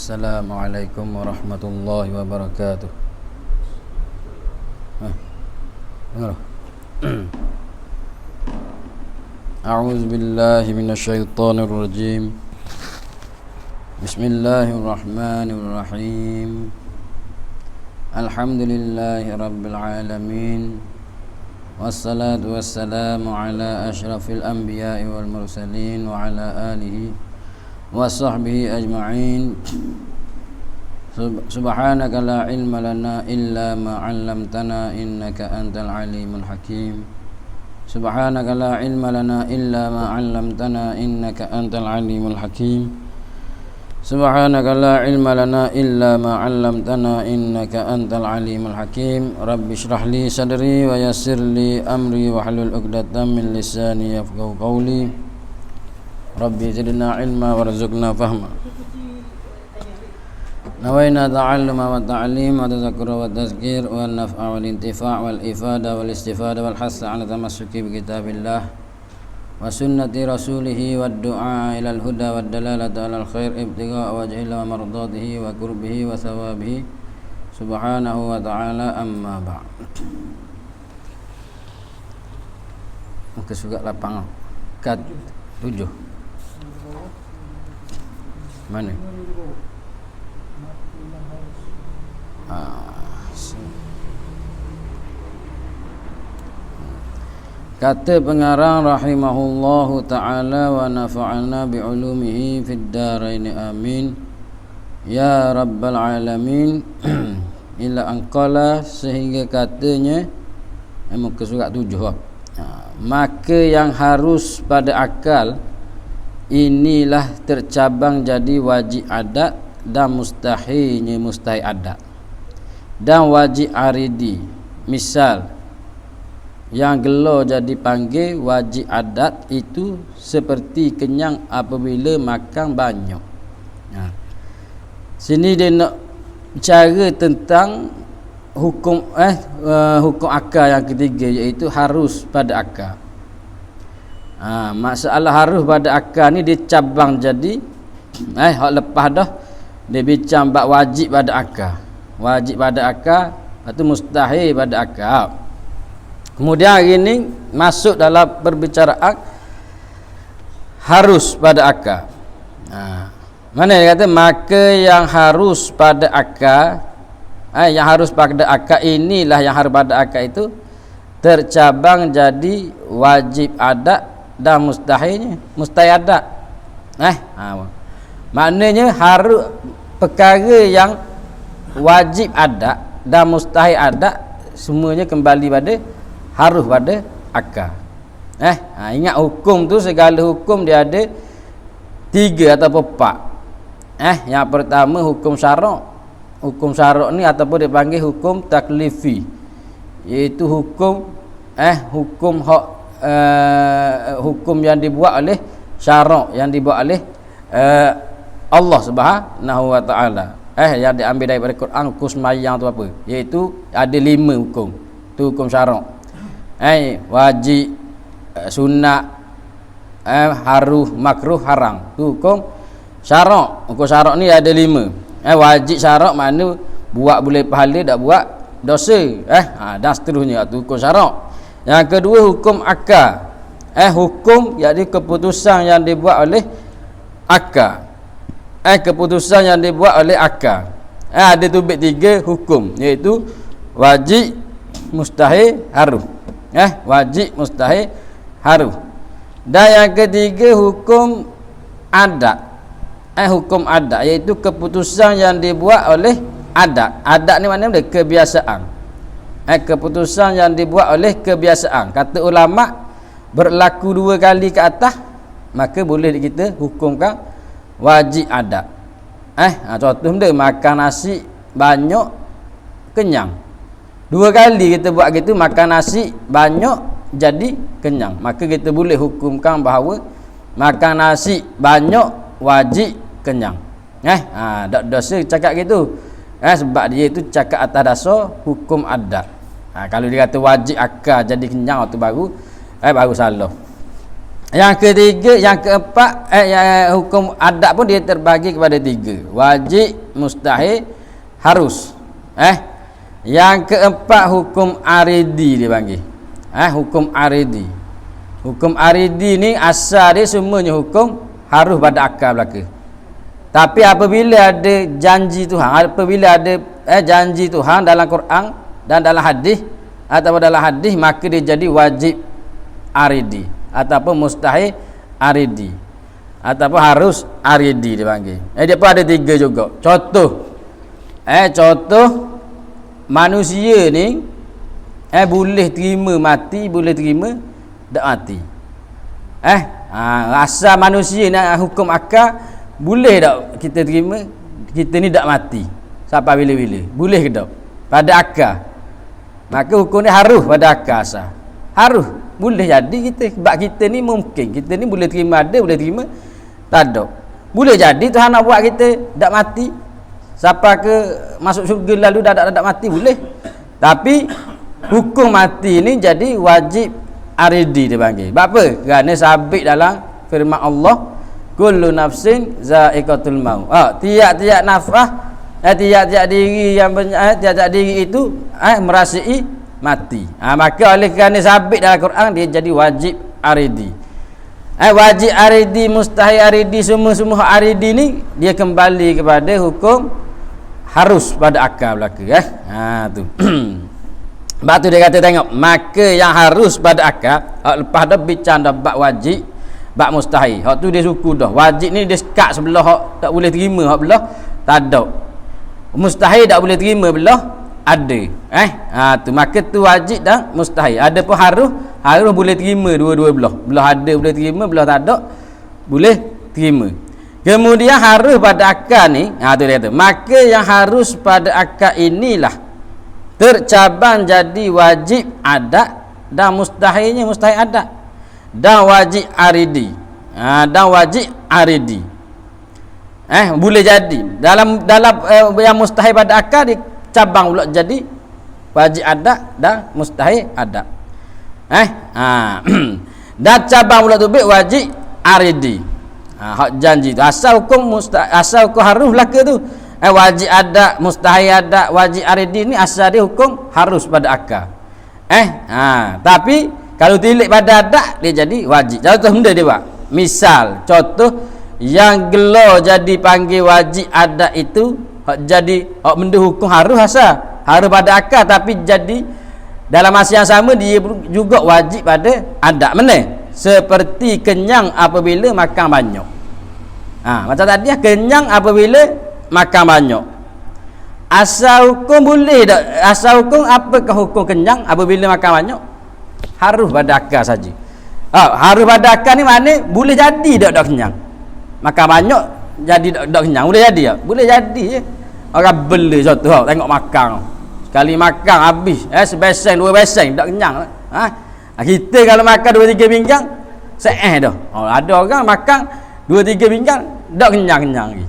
Assalamualaikum warahmatullahi wabarakatuh. Dengar. A'udzu billahi minasyaitonir rajim. Bismillahirrahmanirrahim. Alhamdulillahi rabbil alamin. Wassalatu wassalamu ala asyrafil anbiya'i wal mursalin wa ala alihi wa sahbihi ajma'in. Subhanaka la ilma lana illa ma 'allamtana innaka antal alimul hakim. Subhanaka la ilma lana illa ma 'allamtana innaka antal alimul hakim. Subhanaka la ilma lana illa ma 'allamtana innaka antal alimul hakim. Rabbi shrah li sadri wa yassir li amri wa hlul 'uqdatam min lisani yafqahu qawli. Rabbi zidna ilma warzuqna fahma. Nawaina ta'alluma wa ta'lim wa tazakkura wa tazkir wa naf'a wal intifa' wal ifada wal istifada wal hassa 'ala tamassuki bi kitabillah wa sunnati rasulih wa du'a ila al huda wa dalalata 'ala al khair ibtigha' wajhi wa mardatihi wa qurbihi wa thawabihi subhanahu wa ta'ala, amma ba'd. Muka suka lapang kat 7 mana? Kata pengarang rahimahullahu ta'ala wa nafa'ana bi'ulumihi fid darain amin ya rabbal alamin. Ila angkala, sehingga katanya muka surat 7 maka yang harus pada akal inilah tercabang jadi wajib adat dan mustahilnya mustahil adat dan wajib aridi. Misal yang gelo jadi panggil wajib adat itu seperti kenyang apabila makan banyak. Sini dia nak bicara tentang hukum hukum akal yang ketiga, iaitu harus pada akal. Masalah harus pada akal ni dia cabang jadi hak lepas dah dia bincang bab wajib pada akal. Wajib pada akal atau mustahil pada akal. Kemudian hari ni masuk dalam perbicaraan harus pada akal. Mana dia kata maka yang harus pada akal, yang harus pada akal inilah yang harus pada akal itu tercabang jadi wajib adat dan mustahil adat. Maknanya harus perkara yang wajib adat dan mustahil adat semuanya kembali pada harus pada akal. Ingat hukum tu, segala hukum dia ada 3 atau 4. Yang pertama hukum syarak. Hukum syarak ni ataupun dipanggil hukum taklifi, iaitu hukum hukum hak hukum yang dibuat oleh syarak, yang dibuat oleh Allah Subhanahu wa taala. Yang diambil daripada Quran, hukum sembahyang tu apa? Iaitu ada 5 hukum. Tu hukum syarak. Wajib, sunat, harus, makruh, haram. Tu hukum syarak. Hukum syarak ni ada 5. Wajib syarak makna buat boleh pahala, tak buat dosa. Dan seterusnya. Tu hukum syarak. Yang kedua hukum akal. Hukum iaitu keputusan yang dibuat oleh akal. Keputusan yang dibuat oleh akal. Ada tu 3 hukum, iaitu wajib, mustahil, harus. Wajib, mustahil, harus. Dan yang ketiga hukum adat. Hukum adat iaitu keputusan yang dibuat oleh adat. Adat ni maknanya kebiasaan. Keputusan yang dibuat oleh kebiasaan. Kata ulama, berlaku 2 kali ke atas maka boleh kita hukumkan wajib adat. Contoh dia makan nasi banyak kenyang. 2 kali kita buat gitu, makan nasi banyak jadi kenyang, maka kita boleh hukumkan bahawa makan nasi banyak wajib kenyang. Tak dosa cakap gitu. Sebab dia itu cakap atas dasar hukum adat. Kalau dia kata wajib akal jadi kenyang, tu baru salah. Yang ketiga, yang keempat, hukum adat pun dia terbagi kepada 3. Wajib, mustahil, harus. Yang keempat hukum aridi dia panggil. Hukum aridi. Hukum aridi ni asal dia semuanya hukum harus pada akal belaka. Tapi apabila ada janji Tuhan, apabila ada janji Tuhan dalam Quran dan dalam hadis atau dalam hadis, maka dia jadi wajib aridi ataupun mustahil aridi ataupun harus aridi dia panggil. Dia pun ada 3 juga. Contoh manusia ni boleh terima mati, boleh terima tak mati. Asal manusia ni hukum akal, boleh tak kita terima kita ni tak mati sampai bila-bila, boleh ke tak pada akal? Maka hukum ni harus pada akal asal. Harus boleh jadi kita, sebab kita ni mungkin kita ni boleh terima ada, boleh terima tak ada. Boleh jadi Tuhan nak buat kita tak mati sampai ke masuk syurga lalu dah mati, boleh. Tapi hukum mati ni jadi wajib aridi dia panggil. Sebab apa? Kerana sabit dalam firman Allah, kullu nafsin za'iqatul maut. Tiap-tiap nafas, tiap-tiap diri yang tiap-tiap diri itu merasai mati. Maka oleh kerana sabit dalam Quran, dia jadi wajib aridi. Wajib aridi, mustahil aridi, semua aridi ni dia kembali kepada hukum harus pada akal belaka. Tu. Sebab tu dia kata tengok, maka yang harus pada akal, lepas dah bincang dah bab wajib, bab mustahil. Hak tu dia suku dah. Wajib ni dia sekat sebelah hak tak boleh terima, hak belah tak ada. Mustahil tak boleh terima belah ada. Tu maka tu wajib dah mustahil. Ada pun harus boleh terima dua-dua belah. Belah ada boleh terima, belah tak ada boleh terima. Kemudian harus pada akal ni, tu dia kata, maka yang harus pada akal inilah tercabang jadi wajib adat dan mustahilnya mustahil adat dan wajib aridi. Dan wajib aridi. Boleh jadi dalam yang mustahil pada akal dicabang pula jadi wajib adat dan mustahil adat. Dan cabang pula tu wajib aridi. Hak janji tu asal hukum asal hukum harus belaka tu. Wajib adat, mustahil adat, wajib aridi ni asal dia hukum harus pada akal. Tapi kalau tilik pada adat dia jadi wajib. Contoh benda dia buat. Misal contoh yang gelo jadi panggil wajib adat itu jadi benda hukum harus asal harus pada akal, tapi jadi dalam masa yang sama dia juga wajib pada adat. Mana? Seperti kenyang apabila makan banyak. Macam tadi kenyang apabila makan banyak. Asal hukum boleh tak? Asal hukum apakah hukum kenyang apabila makan banyak? Harus pada akal saja. Harus pada akal ni mana boleh jadi tak kenyang. Makan banyak jadi tak kenyang, boleh jadi tak? Boleh jadi je. Orang bela contoh tengok makan. Sekali makan habis sebeseng dua beseng tak kenyang. Kita kalau makan 2-3 pinggan dah. Ada orang makan 2-3 pinggan tak kenyang-kenyang lagi.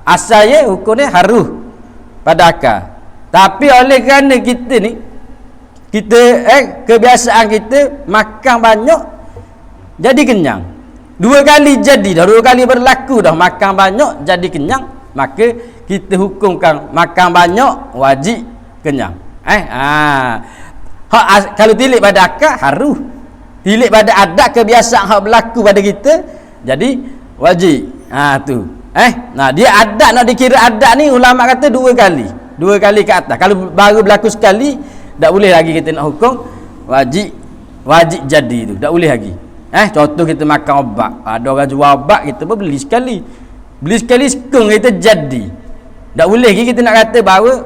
Asalnya hukum ni harus pada akal. Tapi oleh kerana kita ni kebiasaan kita makan banyak jadi kenyang. 2 kali jadi dah, 2 kali berlaku dah makan banyak jadi kenyang, maka kita hukumkan makan banyak wajib kenyang. Kalau tilik pada akal harus, tilik pada adat kebiasaan hak berlaku pada kita jadi wajib. Tu. Dia adat nak dikira adat ni ulama kata 2 kali. 2 kali ke atas. Kalau baru berlaku sekali tak boleh lagi kita nak hukum wajib jadi tu. Tak boleh lagi. Contoh kita makan obat. Ada orang jual obat, kita pun beli sekali. Beli sekali sekung kita jadi. Tak boleh lagi kita nak kata bahawa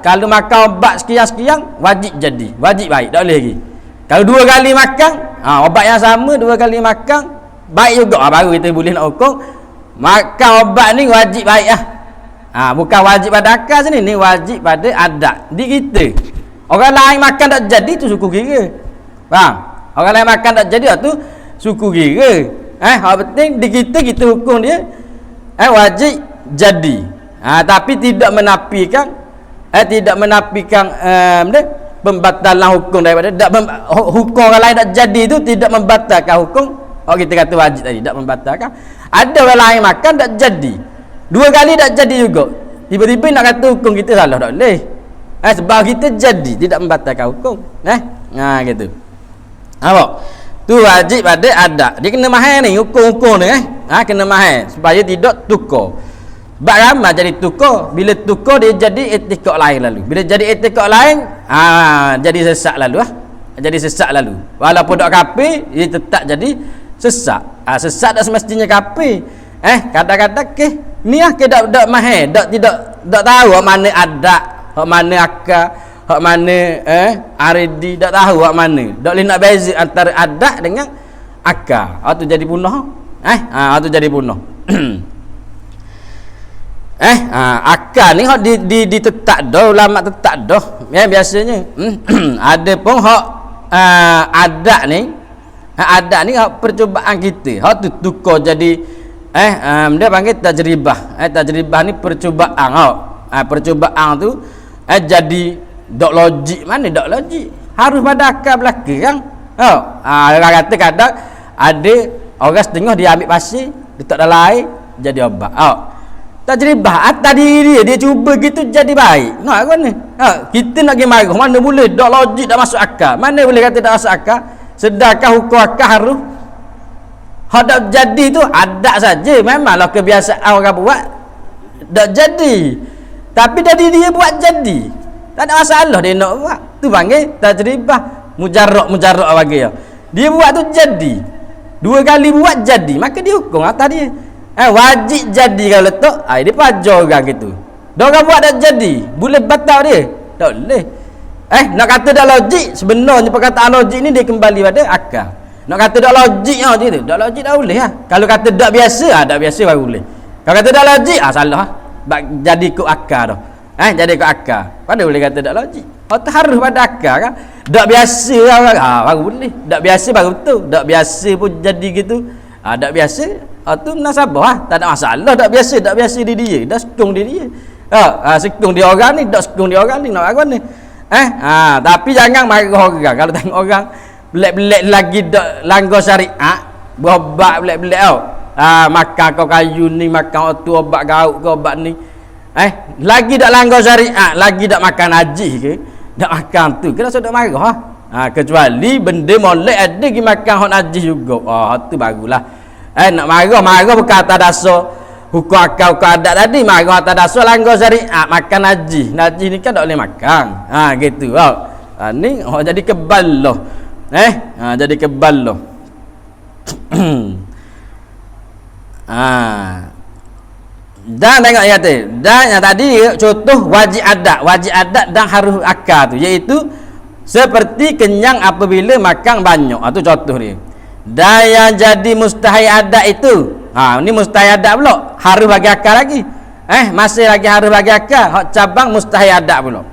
kalau makan obat sekian-sekian wajib jadi, wajib baik. Tak boleh lagi. Kalau 2 kali makan obat yang sama 2 kali makan baik juga, baru kita boleh nak hukum makan obat ni wajib baik lah. Bukan wajib pada akal sini, ni wajib pada adat di kita. Orang lain makan tak jadi tu suku kira. Faham? Orang lain makan tak jadi tu suku kira. Hal penting di kita hukum dia wajib jadi. Tapi tidak menafikan pembatalan hukum daripada hukum orang lain tak jadi tu tidak membatalkan hukum. Kita kata wajib tadi tak membatalkan. Ada orang lain makan tak jadi, 2 kali tak jadi juga, tiba-tiba nak kata hukum kita salah tak boleh. Sebab kita jadi tidak membatalkan hukum. Gitu. Apa? Tu wajib pada adat. Dia kena mahal ni hukum-hukum ni kena mahal supaya tidak tukar. Sebab ramai jadi tukar. Bila tukar dia jadi etikot lain lalu. Bila jadi etikot lain jadi sesat lalu Jadi sesat lalu. Walaupun dak kafir dia tetap jadi sesat. Sesat tak semestinya kafir. Kadang-kadang ni ke dak mahal, tidak tahu hak mana adat, hak mana akal, hak mana aridi, tak tahu hak mana. Tak boleh nak beza antara adat dengan akal. Tu jadi punah. Tu jadi punah. Akal ni hak ditetap dah, ulama tetap dah. Biasanya. Ada pun hak adat ni. Adat ni hak percubaan kita. Hak tu tukar jadi dia panggil tajribah. Tajribah ni percubaan. Percubaan tu jadi dok logik, mana dok logik, harus pada akal belakang. Orang kata kadang ada orang setengah dia ambil pasir letak dalam air jadi obat. Tajribah atas diri dia cuba gitu jadi baik. Nak mana? Kita nak pergi marah, mana boleh dok logik tak masuk akal. Mana boleh kata tak masuk akal? Sedangkan hukum akal harus hendak jadi tu adat saja. Memanglah kebiasaan orang buat tak jadi, tapi dari dia buat jadi, tak ada masalah dia nak buat. Tu panggil tajribah mujarrad bagi dia. Dia buat tu jadi, 2 kali buat jadi, maka dia hukum atas dia. Wajib jadi kalau letak dia pajar orang gitu. Dia orang buat tak jadi, boleh batal dia? Tak boleh. Nak kata dak logik, sebenarnya perkataan logik ni dia kembali pada akal. Nak kata dak logik gitu, dak logik tak boleh Kalau kata dak biasa, dak biasa baru boleh. Kalau kata dak logik, salah jadi ikut akal dah. Jadi ikut akal. Pada boleh kata dak logik. Tu harus pada akal kan. Dak biasa baru boleh. Dak biasa baru betul. Dak biasa pun jadi gitu. Dak biasa tu nasabah tak ada masalah. Dak biasa dia. Dak sekung dia. Sekung dia orang ni, dak sekung dia orang ni nak apa ni? Tapi jangan marah orang. Kalau tengok orang belak-belak lagi dak langgar syariat, berobat belak-belak makan kau kayu ni, makan tu obat gaut ke obat ni. Lagi dak langgar syariat, lagi dak makan najis ke, dak makan tu. Kena sudah marah. Kecuali benda molek ada pergi makan hak najis juga. Tu barulah. Nak marah bukan atas dasar hukum akal, hukum adat tadi. Marah atas dasar langgar syariat, makan najis. Najis ni kan tak boleh makan. Gitu. Ni jadi kebal lah. Jadi kebal lah. Dan tengok ayat tu. Dan yang tadi contoh wajib adat dan harus akal tu, iaitu seperti kenyang apabila makan banyak. Tu contoh dia. Dan yang jadi mustahil adat itu, ni mustahil adat pula, harus bagi akal lagi. Masih lagi harus bagi akal. Hak cabang mustahil adat pula.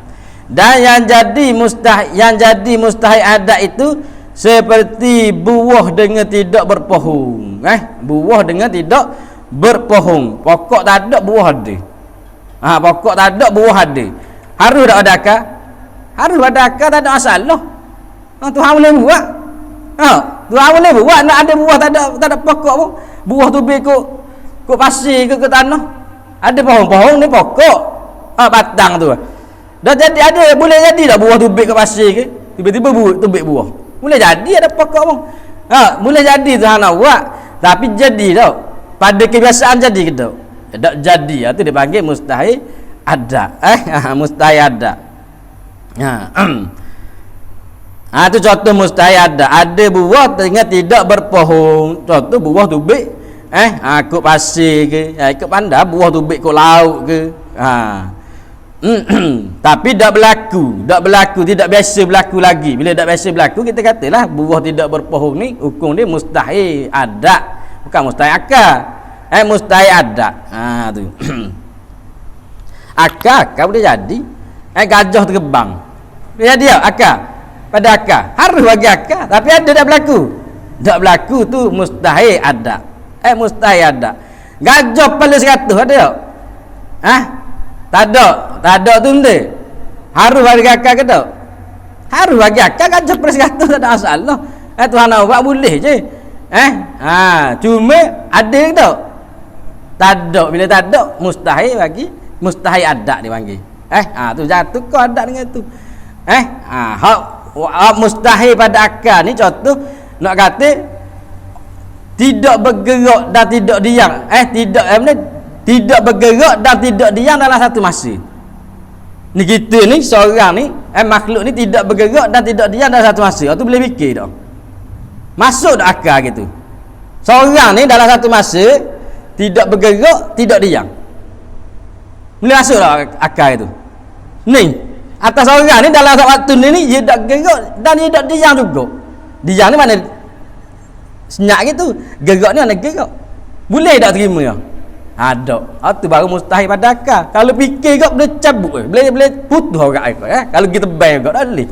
Dan yang jadi mustahil adat itu seperti buah dengan tidak berpohong. Buah dengan tidak berpohong. Pokok tak ada, buah ada. Pokok tak ada, buah ada. Harus tak ada akal? Harus ada akal, tak ada masalah. Tuhan boleh buat. Tuhan boleh buat. Nak ada buah tak ada pokok pun. Buah tu be kok pasir ke tanah. Ada pohon-pohon ni pokok. Batang tu. Dah jadi ada, boleh jadi tak buah tu be ke pasir ke? Tiba-tiba tu be buah. Boleh jadi ada pokok pun. Boleh jadi Tuhan nak buat. Tapi jadi tau. Pada kebiasaan jadi ke tak? Tak jadi. Itu dipanggil mustahil adat. Mustahil adat. Itu contoh mustahil adat. Ada buah dengan tidak berpohong. Contoh buah tubik kok pasir ke, ikut pandai buah tubik kok laut ke. Tapi tak berlaku, tidak biasa berlaku lagi. Bila tak biasa berlaku, kita katalah buah tidak berpohong ni hukum dia mustahil adat, bukan mustahil akal. Mustahil adat. Tu. Akal boleh jadi. Gajah terbang. Boleh jadi tak akal? Pada akal. Harus bagi akal. Tapi ada tak berlaku? Tak berlaku tu mustahil adat. Mustahil adat. Gajah kepala 100 ada tak? Tak ada tu benda. Harus bagi akal ke tak? Harus bagi akal kan cepres kata tak ada masalah. Tuhan nak buat boleh je. Cuma ada tak? Tak ada. Bila tak ada mustahil bagi mustahil adat dipanggil. Tu jatuh kau adat dengan tu. Hak mustahil pada akal ni contoh nak kata tidak bergerak dan tidak diam. Tidak bergerak dan tidak diam dalam satu masa. Ni kita ni seorang ni makhluk ni tidak bergerak dan tidak diam dalam satu masa. Tu boleh fikir tak? Masuk tak akal gitu. Seorang ni dalam satu masa tidak bergerak, tidak diam. Boleh masuk tak akal itu? Ni atas orang ni dalam waktu ni dia tak gerak dan dia tak diam juga. Diam ni mana senyap gitu, gerak ni mana gerak. Boleh tak terima ya? Ada. Tu baru mustahil pada akal. Kalau fikir kau boleh cabut, boleh putus orang kau. Kalau kita bayar kau tak boleh.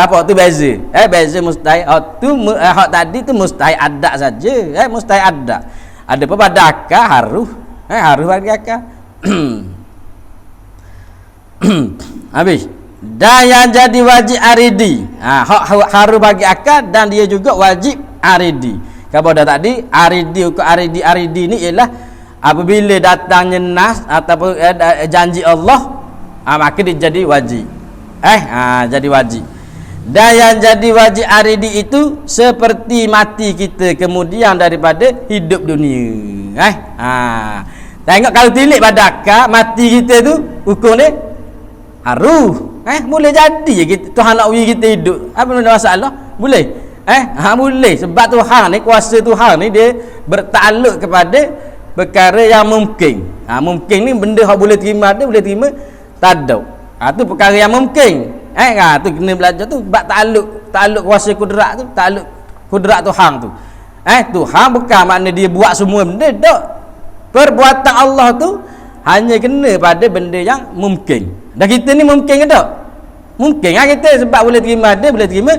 Apa tu beza? Beza mustahil. Hak tadi tu mustahil adat saja. Mustahil adat. Ada apa pada akal harus. Harus bagi akal. Habis. Dan yang jadi wajib aridi. Hak harus bagi akal dan dia juga wajib aridi. Kalau dah tadi aridi ni ialah apabila datangnya nas ataupun janji Allah, maka dia jadi wajib. Jadi wajib. Dan yang jadi wajib aridi itu seperti mati kita kemudian daripada hidup dunia. Tengok kalau tilik pada akal mati kita tu hukum ni harus. Boleh jadi je kita Tuhan nak bagi kita hidup. Apa benda masalah? Boleh. Boleh sebab Tuhan ni kuasa Tuhan ni dia bertakluk kepada perkara yang mungkin. Mungkin ni benda hak boleh terima ada, boleh terima tak ada. Tu perkara yang mungkin. Tu kena belajar tu bab takluk kuasa kudrat tu, takluk kudrat Tuhan tu. Tuhan bukan makna dia buat semua benda tak. Perbuatan Allah tu hanya kena pada benda yang mungkin. Dan kita ni mungkin ke tak? Mungkin kita sebab boleh terima ada, boleh terima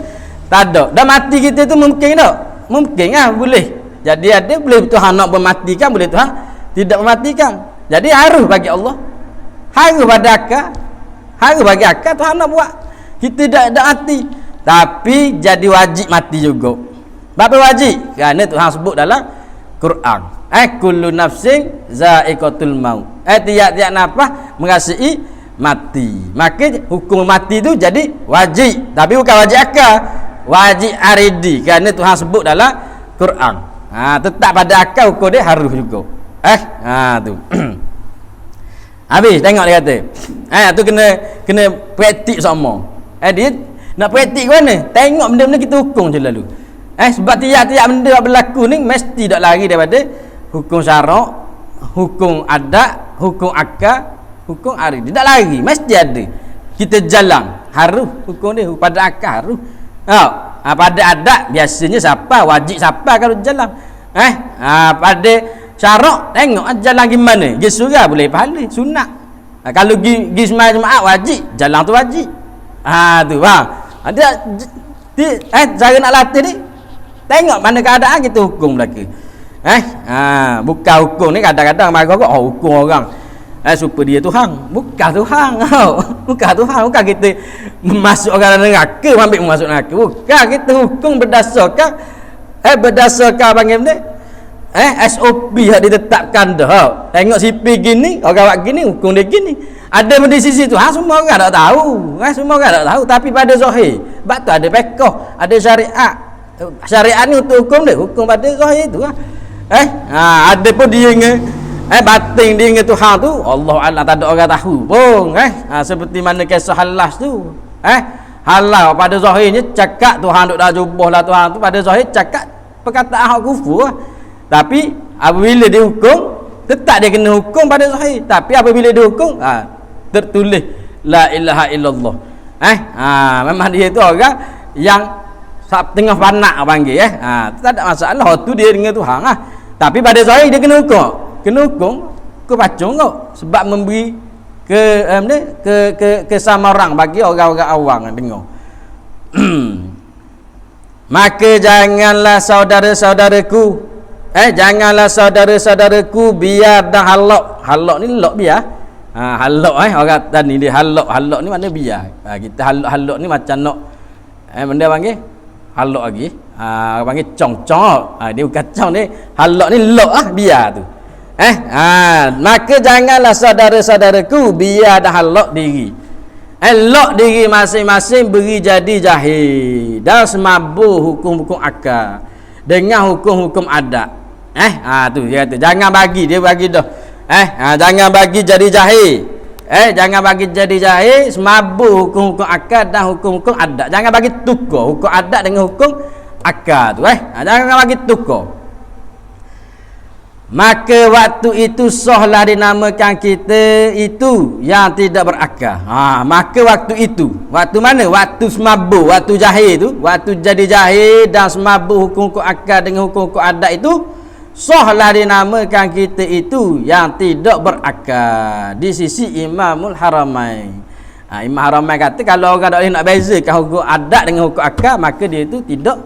tak ada. Dan mati kita tu mungkin tak? Mungkin boleh. Jadi ada boleh Tuhan nak mematikan, boleh Tuhan tidak mematikan. Jadi harus bagi Allah, harus pada akal, harus bagi akal Tuhan nak buat. Kita tidak mati, tapi jadi wajib mati juga. Apa wajib? Kerana Tuhan sebut dalam Quran. Kullu nafsin za'iqatul maut. Tiap-tiap nafas merasai mati. Maka hukum mati tu jadi wajib, tapi bukan wajib akal, wajib aridi. Kerana Tuhan sebut dalam Quran. Tetap pada akal hukum dia harus juga. Tu. Habis tengok dia kata. Tu kena praktik sama. Dia nak praktik ke mana? Tengok benda-benda kita hukum je lalu. Sebab tiap-tiap benda yang berlaku ni mesti tak lari daripada hukum syarak, hukum adat, hukum akal, hukum aridi. Tak lari, mesti ada. Kita jalan harus hukum dia pada akal harus. Pada adat biasanya siapa wajib siapa kalau jalan. Pada syarak tengok jalan gimana. Pergi surau boleh pahala sunat. Kalau pergi sembahyang Jumaat wajib, jalan tu wajib. Tu bang. Cara nak latih ni tengok mana keadaan kita hukum belaka. Bukan hukum ni kadang-kadang marah hukum orang supaya dia Tuhan. Bukan Tuhan. Bukan Tuhan. Bukan kita masuk orang neraka ambil masuk neraka. Bukan kita hukum berdasarkan panggil benda SOP yang ditetapkan dah. Tengok CP gini, orang buat gini, hukum dia gini. Ada benda sisi Tuhan semua orang tak tahu. Semua orang tak tahu, tapi pada zahir. Sebab tu ada fiqh, ada syariat. Syariat ni untuk hukum dia, hukum pada zahir tu lah. Ada pun dia batin dia dengan Tuhan tu Allah Allah tak ada orang tahu pun. Seperti mana kisah Halas tu. Halal pada zahirnya cakap Tuhan duk dah jubah lah Tuhan tu, pada zahir cakap perkataan hak kufur lah. Tapi apabila dia hukum tetap dia kena hukum pada zahir. Tapi apabila dia hukum tertulis la ilaha illallah. Memang dia tu orang yang tengah panak panggil tak ada masalah tu dia dengan Tuhan lah. Tapi pada zahir dia kena hukum ke pacung kau sebab memberi kesamaran bagi orang-orang awam yang dengar. Maka janganlah saudara-saudaraku janganlah saudara-saudaraku biar dan halak ni lok biar Halak orang kata ni dia halak ni mana biar. Kita halak ni macam nak benda panggil halak lagi. Panggil cong-cong. Dia bukan cong ni, halak ni lok biar tu. Maka janganlah saudara-saudaraku biar dah halak diri. Elok diri masing-masing beri jadi jahil dan semabur hukum-hukum akal dengan hukum-hukum adat. Tu dia kata jangan bagi, dia bagi dah. Jangan bagi jadi jahil. Jangan bagi jadi jahil, semabur hukum-hukum akal dan hukum-hukum adat. Jangan bagi tukar hukum adat dengan hukum akal tu. Jangan bagi tukar. Maka waktu itu sahlah dinamakan kita itu yang tidak berakal. Maka waktu itu, waktu mana? Waktu semabur, waktu jahil tu, waktu jadi jahil dan semabur hukum-hukum akal dengan hukum-hukum adat itu, sahlah dinamakan kita itu yang tidak berakal di sisi Imamul Haramain. Imam Haramain kata kalau orang tak boleh nak bezakan hukum adat dengan hukum akal, maka dia itu tidak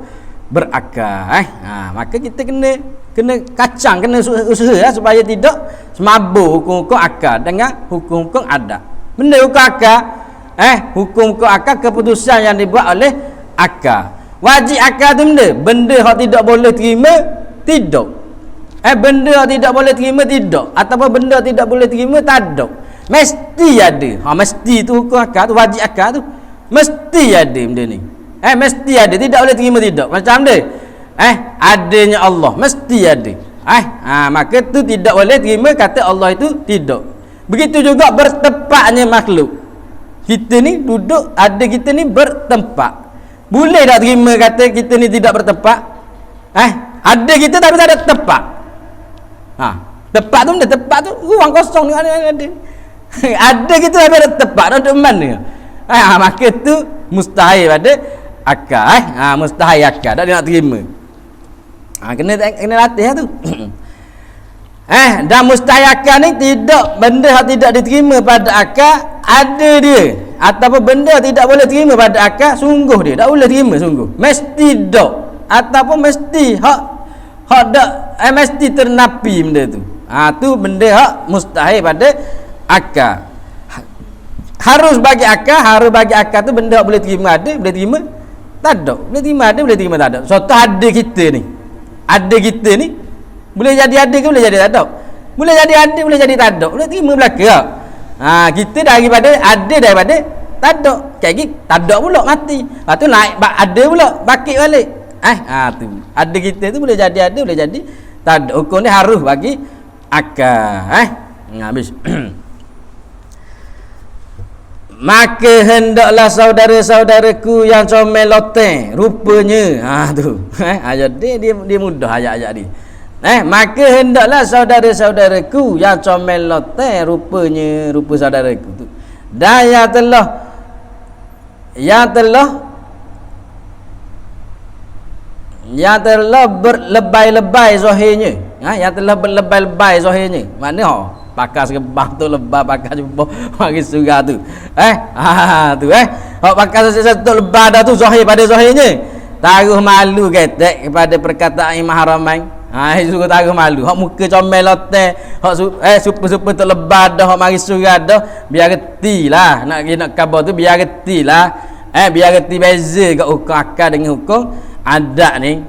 berakal. Maka kita kena kacang, kena usaha supaya tidak semabur hukum-hukum akal dengan hukum-hukum adat. Benda hukum akal, hukum-hukum akal keputusan yang dibuat oleh akal. Wajib akal tu benda hak tidak boleh terima tidak. Benda hak tidak boleh terima tidak, ataupun benda tidak boleh terima tak ada. Mesti ada. Mesti tu hukum akal tu, wajib akal tu mesti ada benda ni. Mesti ada, tidak boleh terima tidak. Macam dia adanya Allah mesti ada. Maka tu tidak boleh terima kata Allah itu tidak. Begitu juga bertempatnya makhluk. Kita ni duduk, ada kita ni bertempat. Boleh tak terima kata kita ni tidak bertempat? Ada kita tapi tak ada tempat. Tempat tu tempat tu ruang kosong ni ada. Ada kita tapi ada tempat, duduk mana? Maka tu mustahil pada akal. Mustahil akal, tak dia nak terima. Kena latih tu. Dan mustahil akal ni tidak, benda yang tidak diterima pada akal ada dia, ataupun benda tidak boleh terima pada akal sungguh dia tak boleh terima sungguh. Mesti tak, ataupun mesti hak dak mesti ternapi benda tu. Tu benda hak mustahil pada akal. Harus bagi akal tu benda hak boleh terima ada, boleh terima tak ada. Boleh terima ada, boleh terima tak ada. Contoh ada kita ni boleh jadi ada ke boleh jadi tak ada? Boleh jadi ada, boleh jadi tak ada. Boleh terima belaka. Kita daripada tak ada. Kayak gitu tak ada pula mati. Lepas tu naik ada pula bakit balik. Tu ada kita tu boleh jadi ada, boleh jadi tak ada. Hukum ni harus bagi akal. Habis. Maka hendaklah saudara-saudaraku yang comel loteng rupanya. Tu. Jadi dia mudah ayat-ayat ni. Maka hendaklah saudara-saudaraku yang comel loteng rupanya rupa saudaraku tu. Dan yang telah berlebay-lebay zahirnya. Yang telah berlebay-lebay zahirnya. Mana pakai segebah tu lebah pakai jumpa bagi surah tu. Hak pakai satu lebah dah tu zahir pada zahirnya. Taruh malu ketek kepada perkataan Imam Haramain. Suruh taruh malu. Hak muka comel loteng, hak super-super tu lebah dah hak mari surah dah, biar retilah nak khabar tu, biar retilah. Biar reti beza kat hukum akal dengan hukum adat ni.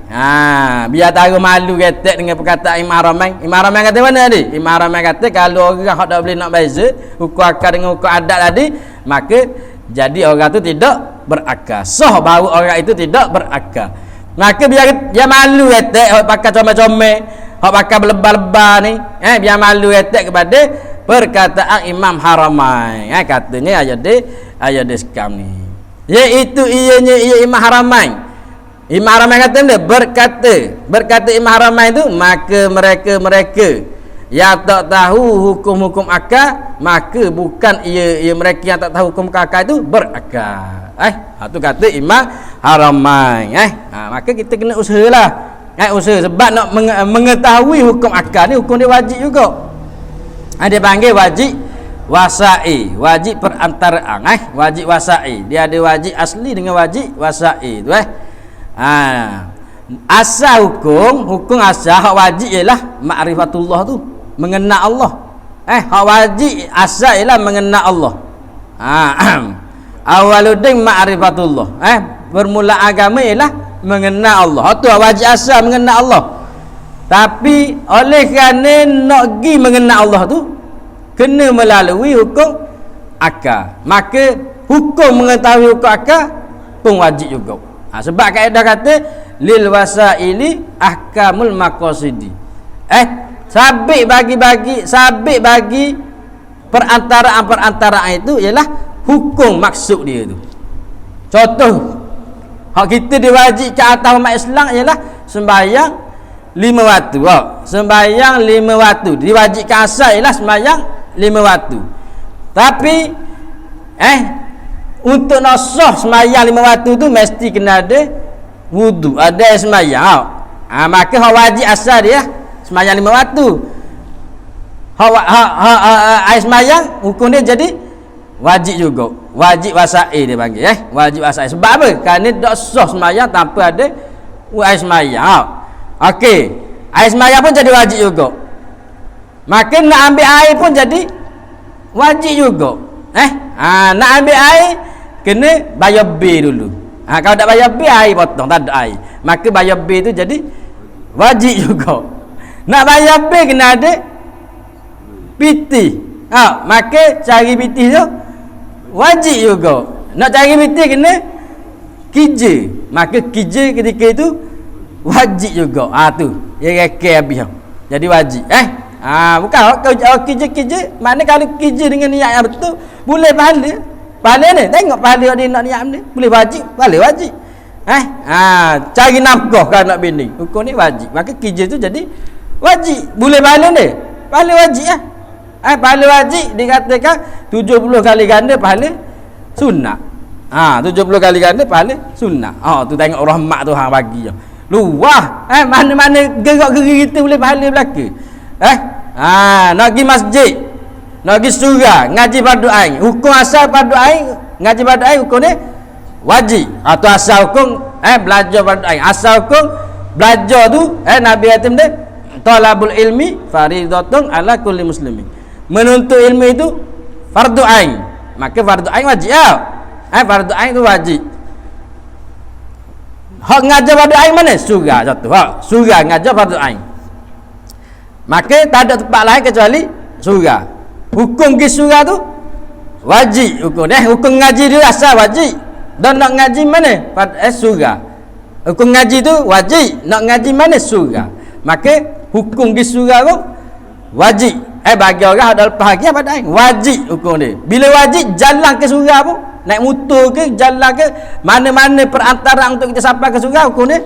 Biar taruh malu ketek dengan perkataan Imam Haramain. Imam Haramain kata mana tadi? Imam Haramain kata kalau orang hak tak boleh nak beza hukum akal dengan hukum adat tadi, maka jadi orang tu tidak berakal. Sah baru orang itu tidak berakal. Maka biar dia malu ketek hak pakai comel-comel, hak pakai belebah-lebah ni, biar malu ketek kepada perkataan Imam Haramain. Katanya ayat dia sekam ni. Iaitu ia Imam Haramain. Imam Haramain kata dia berkata Imam Haramain tu, maka mereka yang tak tahu hukum-hukum akal, maka bukan ia mereka yang tak tahu hukum akal itu berakal. Tu kata Imam Haramain. Maka kita kena usahalah. Usaha sebab nak mengetahui hukum akal ni, hukum dia wajib juga. Dia panggil wajib wasai, wajib perantaraan. Wajib wasai. Dia ada wajib asli dengan wajib wasai tu. Asal hukum asal hak wajib ialah ma'rifatullah tu, mengenal Allah. Hak wajib asal ialah mengenal Allah. Awaluddin ma'rifatullah. Bermula agama ialah mengenal Allah. Hak tu wajib asal mengenal Allah. Tapi oleh kerana nak pergi mengenal Allah tu kena melalui hukum akal. Maka hukum mengetahui hukum akal pun wajib juga. Sebab kaedah kata lil wasaili ahkamul maqasidi. Sabit bagi perantaraan itu ialah hukum maksud dia tu. Contoh hak kita diwajibkan atas umat Islam ialah sembahyang 5 waktu. Sembahyang 5 waktu diwajibkan asal ialah sembahyang 5 waktu. Tapi untuk nak sah sembahyang 5 waktu tu mesti kena ada wudu, ada sembahyang. Maka hak wajib asal dia sembahyang 5 waktu. Hak sembahyang hukum dia jadi wajib juga. Wajib wasail dia panggil wajib wasail. Sebab apa? Kerana tak sah sembahyang tanpa ada air sembahyang. Okey, air sembahyang pun jadi wajib juga. Maka nak ambil air pun jadi wajib juga. Nak ambil air kena bayar bil dulu. Kalau tak bayar bil, air potong, tak ada air. Maka bayar bil tu jadi wajib juga. Nak bayar bil kena ada piti. Maka cari piti tu wajib juga. Nak cari piti kena kerja. Maka kerja ketika itu wajib juga. Tu dia rekeh habis. Jadi wajib. Bukan kerja. Maknanya kalau kerja dengan niat yang betul boleh pahala. Pahala ni tengok pahala dia nak niat ni boleh wajib, pahala wajib. Cari nafkah kalau nak bini, hukum ni wajib. Maka kerja tu jadi wajib. Boleh pahala ni, pahala wajib pahala wajib dikatakan 70 kali ganda pahala sunnah. 70 kali ganda pahala sunnah. Tu tengok rahmat Tuhan bagi. Luah. Mana-mana gerak-geri kita boleh pahala belaka. Nak pergi masjid, nak pergi surau, ngaji fardu ain. Hukum asal fardu ain, ngaji fardu ain hukum ni wajib. Tu asal hukum belajar fardu ain. Asal hukum belajar tu Nabi Hatim dia talabul ilmi faridatun ala kulli muslimin. Menuntut ilmu itu fardu ain. Maka fardu ain wajib. Fardu ain tu wajib. Hak ngajar fardu ain mana? Surau satu. Surau ngajar fardu ain. Maka tak ada tempat lain kecuali surau. Hukum pergi surau tu wajib hukum. Hukum ngaji dia asal wajib. Dan nak ngaji mana? Surau. Hukum ngaji tu wajib. Nak ngaji mana? Surau. Maka hukum pergi surau tu wajib. Bagi orang ada lepas lagi apa dah? Wajib hukum dia. Bila wajib jalan ke surau pun, naik motor ke, jalan ke, mana-mana perantaraan untuk kita sampai ke surau, hukum dia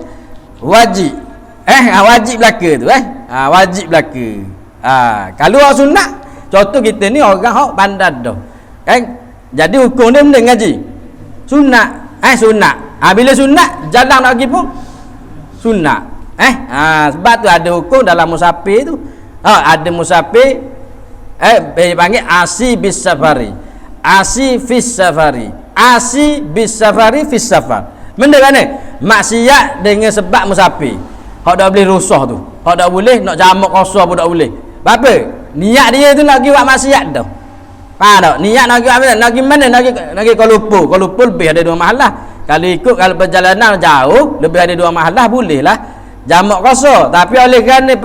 wajib. Wajib belaka tu wajib belaka. Kalau orang sunat, contoh kita ni orang hok bandar dah. Jadi hukum dia benda ngaji. Sunat. Sunat. Bila sunat jalan nak pergi pun sunat. Sebab tu ada hukum dalam musafir tu. Ada musafir panggil asi bis safari. Asi fis safari. Asi bis safari fis safar. Benda mana? Maksiat dengan sebab musafir. Hak dak boleh rusah tu. Hak dak boleh nak jamak kosong pun tak boleh. Apa? Niat dia tu nak pergi buat maksiat dah. Faham tak? Niat nak pergi apa? Nak pergi mana? Nak pergi Kuala Lumpur. Kuala Lumpur lebih ada 2 mahalah. Kalau ikut kalau perjalanan jauh, lebih ada 2 mahalah boleh lah. Jamak kosong. Tapi oleh kerana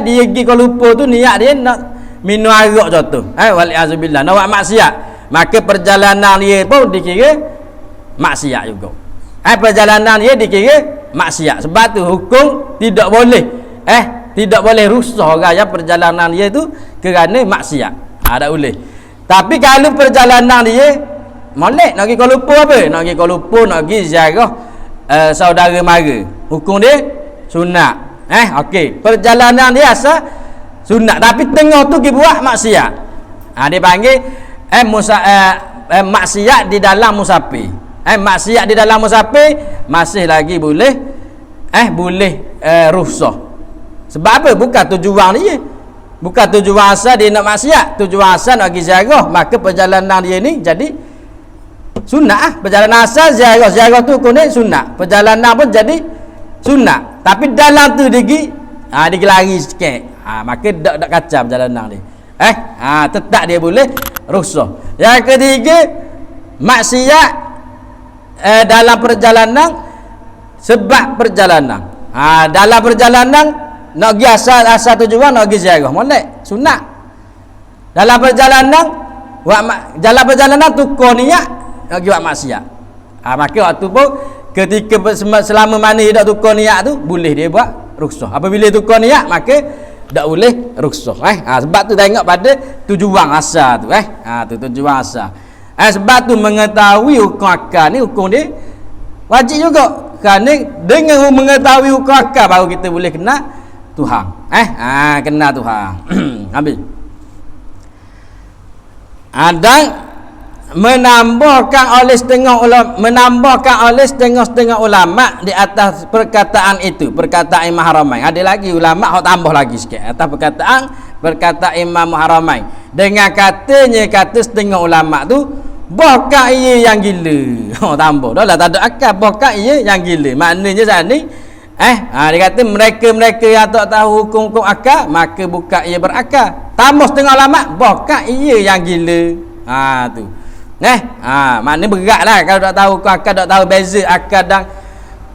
dia pergi Kuala Lumpur tu niat dia nak minum arak contoh. Waliazubillah. Nak buat maksiat. Maka perjalanan dia pun dikira maksiat juga. Perjalanan dia dikira maksiat. Sebab tu hukum tidak boleh tidak boleh rusak orang yang perjalanan dia tu kerana maksiat. Tak boleh. Tapi kalau perjalanan dia molek nak pergi Kuala Lumpur apa? Nak pergi Kuala Lumpur, nak pergi ziarah saudara mara. Hukum dia sunat. Okey. Perjalanan dia asal sunat tapi tengah tu pergi buat maksiat. Dia panggil maksiat di dalam musafir. Maksiat di dalam musafir masih lagi boleh rukhsah. Sebab apa? Bukan tujuan dia. Bukan tujuan asal dia nak maksiat. Tujuan asal nak pergi ziarah. Maka perjalanan dia ni jadi sunat. Perjalanan asal ziarah. Ziarah tu hukum dia sunat. Perjalanan pun jadi sunat. Tapi dalam tu dia pergi lari sikit. Maka tak kacau perjalanan dia. Tetap dia boleh rukhsah. Yang ketiga, maksiat dalam perjalanan, sebab perjalanan. Dalam perjalanan nak pergi asal tujuan, nak pergi ziarah, molek sunat. Dalam perjalanan jalan perjalanan tukar niat nak pergi buat maksiat. Maka waktu pun ketika selama mana dia tak tukar niat tu, boleh dia buat rukhsah. Apabila tukar niat, maka tak boleh rukhsah. Sebab tu tengok pada tujuan asal tu. Tu tujuan asal. Sebab tu mengetahui hukum akal ni, hukum dia wajib juga. Kerana dengan mengetahui hukum akal baru kita boleh kenal Tuhan. Kenal Tuhan. Habis. Dan menambahkan oleh setengah ulama di atas perkataan itu, perkataan Imam Haramain. Ada lagi ulama hok tambah lagi sikit atas perkataan Imam Haramain. Dengan kata setengah ulama tu, bahkan ia yang gila. Tambah dah lah, tak ada akal, bahkan ia yang gila. Maknanya saat ni dia kata mereka yang tak tahu hukum-hukum akal, maka bukan ia berakal. Tambah setengah ulama, bahkan ia yang gila. Tu. Maknanya berat lah kalau tak tahu hukum akal, tak tahu beza akal dan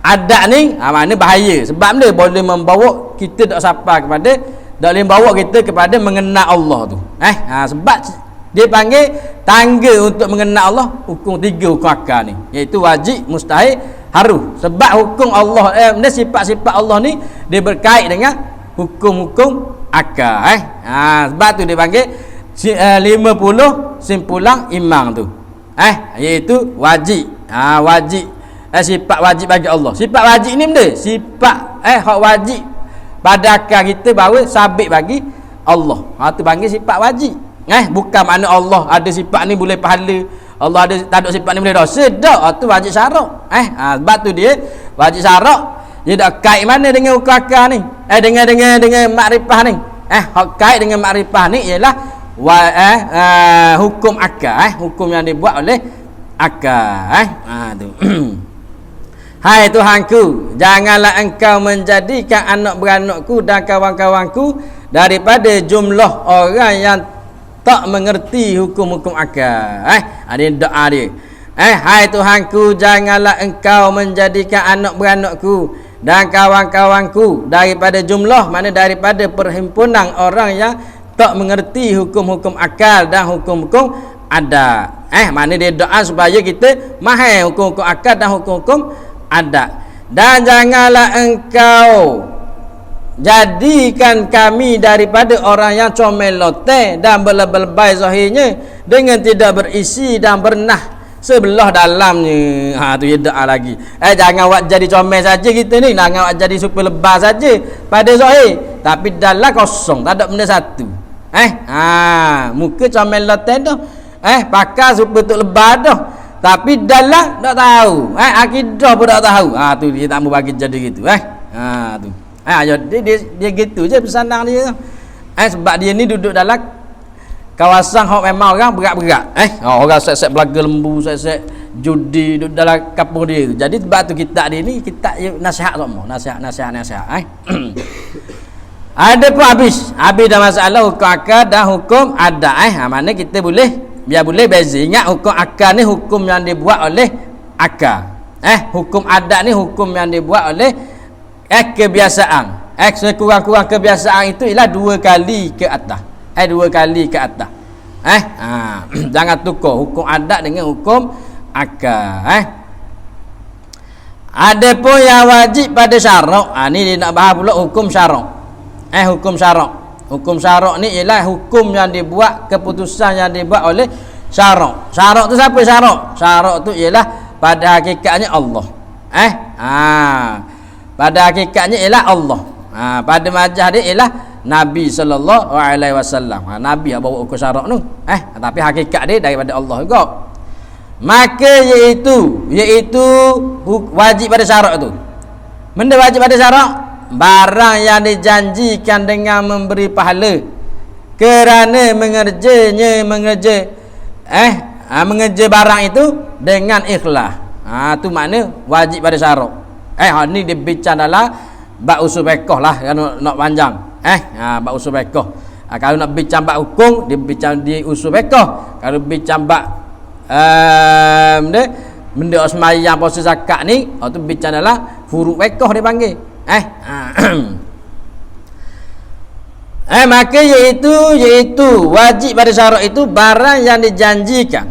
adat ni. Maknanya bahaya. Sebab dia boleh membawa kita tak sampai kepada, tak boleh membawa kita kepada mengenal Allah tu. Sebab dia panggil tangga untuk mengenal Allah, hukum 3 hukum akal ni, iaitu wajib, mustahil, harus. Sebab hukum Allah sifat-sifat Allah ni dia berkait dengan hukum-hukum akal. Sebab tu dia panggil 50 simpulan imam tu. Iaitu wajib. Wajib. Sifat wajib bagi Allah. Sifat wajib ni benda sifat hak wajib pada akal kita bahawa sabit bagi Allah. Tu panggil sifat wajib. Bukan makna Allah ada sifat ni boleh pahala, Allah ada tak ada sifat ni boleh dosa. Dak, tu wajib syarak. Sebab tu dia wajib syarak. Dia tak kait mana dengan hukum akal ni. Dengan makrifah ni. Hak kait dengan makrifah ni ialah hukum akal, hukum yang dibuat oleh akal. Tu. Hai Tuhanku, janganlah engkau menjadikan anak beranakku dan kawan-kawanku daripada jumlah orang yang tak mengerti hukum-hukum akal. Ada doa dia. Hai Tuhanku, janganlah engkau menjadikan anak beranakku dan kawan-kawanku daripada jumlah, mana daripada perhimpunan orang yang tak mengerti hukum-hukum akal dan hukum-hukum adat. Mana dia doa supaya kita mahal hukum-hukum akal dan hukum-hukum adat. Dan janganlah engkau jadikan kami daripada orang yang comel loteh dan berlebay zahirnya dengan tidak berisi dan bernah sebelah dalamnya. Tu dia doa lagi. Jangan buat jadi comel saja kita ni, jangan buat jadi super lebah saja pada zahir, tapi dalam kosong, tak ada benda satu. Muka comel loteh dah, pakai super tu lebah dah, tapi dalam tak tahu, akidah pun tak tahu. Tu dia tak mau bagi jadi gitu. Tu. Dia gitu je pesanan dia. Sebab dia ni duduk dalam kawasan hok memang orang berat-berat. Orang set-set belaga lembu, set-set judi duduk dalam kampung dia. Jadi sebab tu kitab dia ni kitab nasihat semua, nasihat. Ada pun habis dah masalah hukum akal dan hukum adat. Mana kita biar boleh beza. Ingat hukum akal ni hukum yang dibuat oleh akal. Hukum adat ni hukum yang dibuat oleh kebiasaan. Sekurang-kurang kebiasaan itu ialah 2 kali ke atas. 2 kali ke atas. Jangan tukar hukum adat dengan hukum akal. Ada pun yang wajib pada syarak. Ni dia nak bahas pula hukum syarak. Hukum syarak. Hukum syarak ni ialah hukum yang dibuat, keputusan yang dibuat oleh syarak. Syarak tu siapa syarak? Syarak tu ialah pada hakikatnya Allah. Pada hakikatnya ialah Allah. Pada majah dia ialah Nabi sallallahu alaihi wasallam. Nabi yang bawa hukum syarak tu. Tapi hakikat dia daripada Allah juga. Maka iaitu wajib pada syarak tu. Benda wajib pada syarak, barang yang dijanjikan dengan memberi pahala kerana mengerja barang itu dengan ikhlas. Tu makna wajib pada syarak. Ni dia bincang dalam bab usul fiqh lah, kan nak panjang. Bab usul fiqh. Kalau nak bincang bab hukum, dia bincang di usul fiqh. Kalau bincang bab benda sembahyang puasa zakat ni, tu bincang dalam furu' fiqh dia panggil. Maka iaitu wajib pada syarat itu barang yang dijanjikan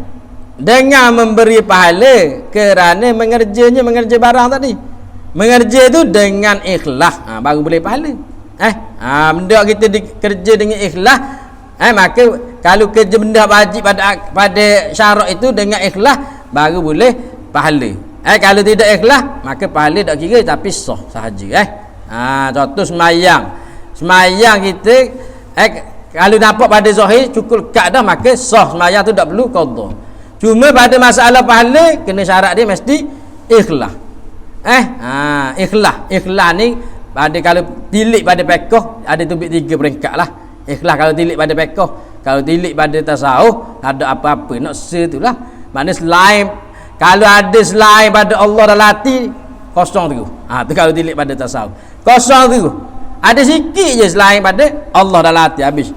dengan memberi pahala kerana mengerja barang tadi. Mengerja tu dengan ikhlas, baru boleh pahala. Benda kita kerja dengan ikhlas, maka kalau kerja benda wajib pada syarat itu dengan ikhlas baru boleh pahala. Kalau tidak ikhlas maka pahala tak kira tapi sah sahaja. Contoh semayang kita kalau nampak pada zahir cukup lekat dah, maka sah semayang tu tak perlu qada. Cuma pada masalah pahala kena syarat dia mesti ikhlas. Ikhlas ni pada kalau tilik pada fiqh ada tubik 3 peringkat lah. Ikhlas kalau tilik pada fiqh, kalau tilik pada tasawuf ada apa-apa nak setulah. Maknanya selain, kalau ada selain pada Allah dalam hati kosong tu. Tu kalau tilik pada tasawuf. Kosong tu. Ada sikit je selain pada Allah dalam hati, habis.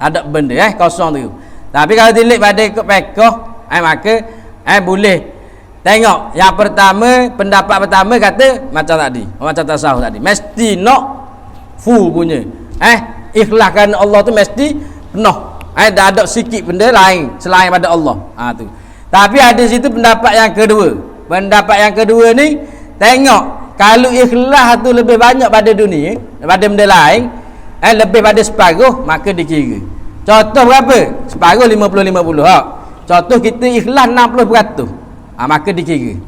Ada benda kosong tu. Tapi kalau tilik pada fiqh maka boleh tengok. Yang pertama, pendapat pertama kata macam tadi, macam tasawuf tadi, mesti nak full punya. Ikhlas kerana Allah tu mesti penuh. Dah ada sikit benda lain selain pada Allah. Tu. Tapi ada situ pendapat yang kedua. Pendapat yang kedua ni tengok kalau ikhlas tu lebih banyak pada dunia daripada benda lain, lebih pada separuh, maka dikira. Contoh berapa? Separuh 50-50. Contoh kita ikhlas 60%. Maka dikira.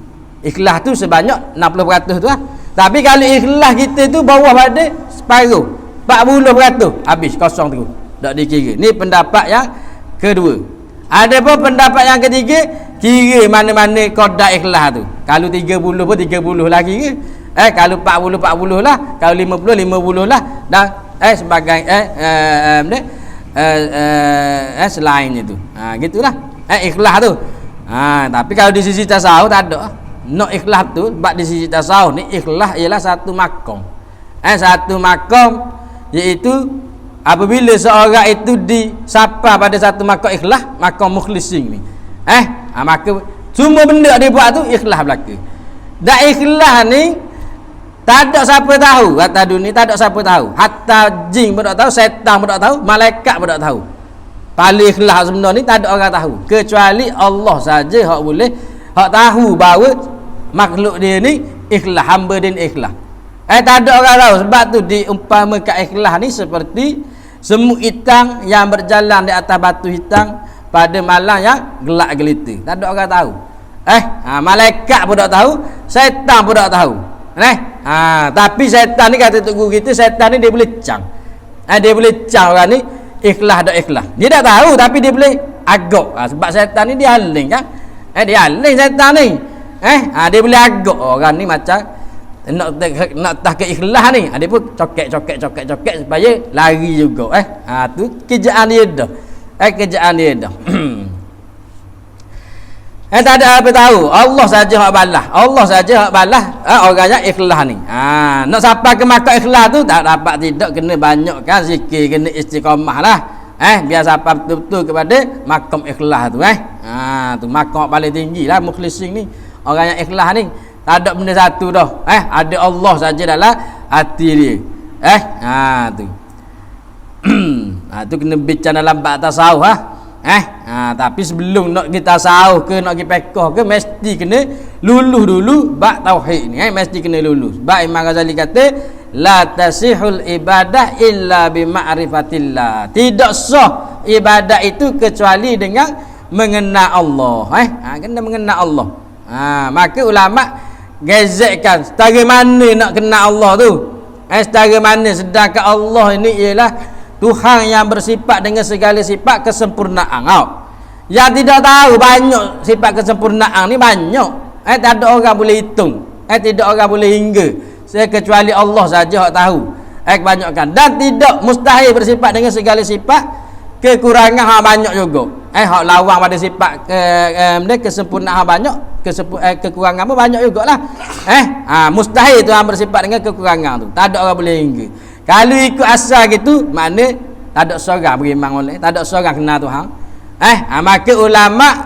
Ikhlas tu sebanyak 60% tu lah. Tapi kalau ikhlas kita tu bawah pada separuh, 40%, habis kosong tu. Tak dikira. Ni pendapat yang kedua. Ada pun pendapat yang ketiga, kira mana-mana qada ikhlas tu. Kalau 30 pun 30 lah kira. Kalau 40 lah, kalau 50 lah, dan sebagai selainnya tu. Gitulah. Ikhlas tu. Tapi kalau di sisi tasawuf tak ada. Nak ikhlas tu, sebab di sisi tasawuf ni ikhlas ialah satu makam. Satu makam iaitu apabila seorang itu disapa pada satu makam ikhlas, makam mukhlisin ni. Maka semua benda dia buat tu ikhlas belaka. Dan ikhlas ni tak ada siapa tahu atas dunia, tak ada siapa tahu. Hatta jin pun tak tahu, syaitan pun tak tahu, malaikat pun tak tahu. Paling ikhlas sebenarnya ni tak ada orang tahu kecuali Allah saja hak boleh hak tahu bahawa makhluk dia ni ikhlas, hamba dia ni ikhlas. Tak ada orang tahu. Sebab tu diumpamakan ikhlas ni seperti semut hitam yang berjalan di atas batu hitam pada malam yang gelap gelita. Tak ada orang tahu. Malaikat pun tak tahu, syaitan pun tak tahu. Tapi syaitan ni kata tok guru kita, syaitan ni dia boleh cang. Dia boleh cang orang ni ikhlas tak ikhlas. Dia tak tahu tapi dia boleh agak. Sebab syaitan ni dia haling kan. Dia haling syaitan ni. Dia boleh agak orang ni macam nak tak ke ikhlas ni. Dia pun coket supaya lari juga. Tu kerjaan dia dah. Kerjaan dia dah. Tak ada apa tahu. Allah saja hak balas. Allah saja hak balas orang yang ikhlas ni. Nak sampai ke makam ikhlas tu tak dapat tidak, kena banyakkan zikir, kena istiqamah lah. Biar sampai betul-betul kepada makam ikhlas tu. Tu makam paling tinggi lah mukhlisin ni. Orang yang ikhlas ni tak ada benda satu dah. Ada Allah saja dalam hati dia. Tu. Tu kena bincang dalam bab tasawuf tapi sebelum nak kita tasawuf ke nak kita fiqh ke mesti kena lulus dulu bab tauhid ni. Mesti kena lulus. Sebab Imam Ghazali kata la tasihul ibadah illa bi ma'rifatillah. Tidak sah ibadat itu kecuali dengan mengenal Allah. Kena mengenal Allah. Maka ulama gezetkan setara mana nak kenal Allah tu. Setara mana, sedangkan Allah ini ialah Tuhan yang bersifat dengan segala sifat kesempurnaan. Yang tidak tahu banyak sifat kesempurnaan ni banyak. Tak ada orang boleh hitung. Tidak orang boleh hingga. Kecuali Allah saja yang tahu. Kebanyakan. Dan tidak mustahil bersifat dengan segala sifat kekurangan banyak juga. Hak lawang pada sifat kesempurnaan banyak, kekurangan pun banyak jugalah. Mustahil Tuhan bersifat dengan kekurangan tu. Tak ada orang boleh hingga. Kalau ikut asal gitu, makna tak ada seorang beriman oleh, tak ada seorang kenal Tuhan. Maka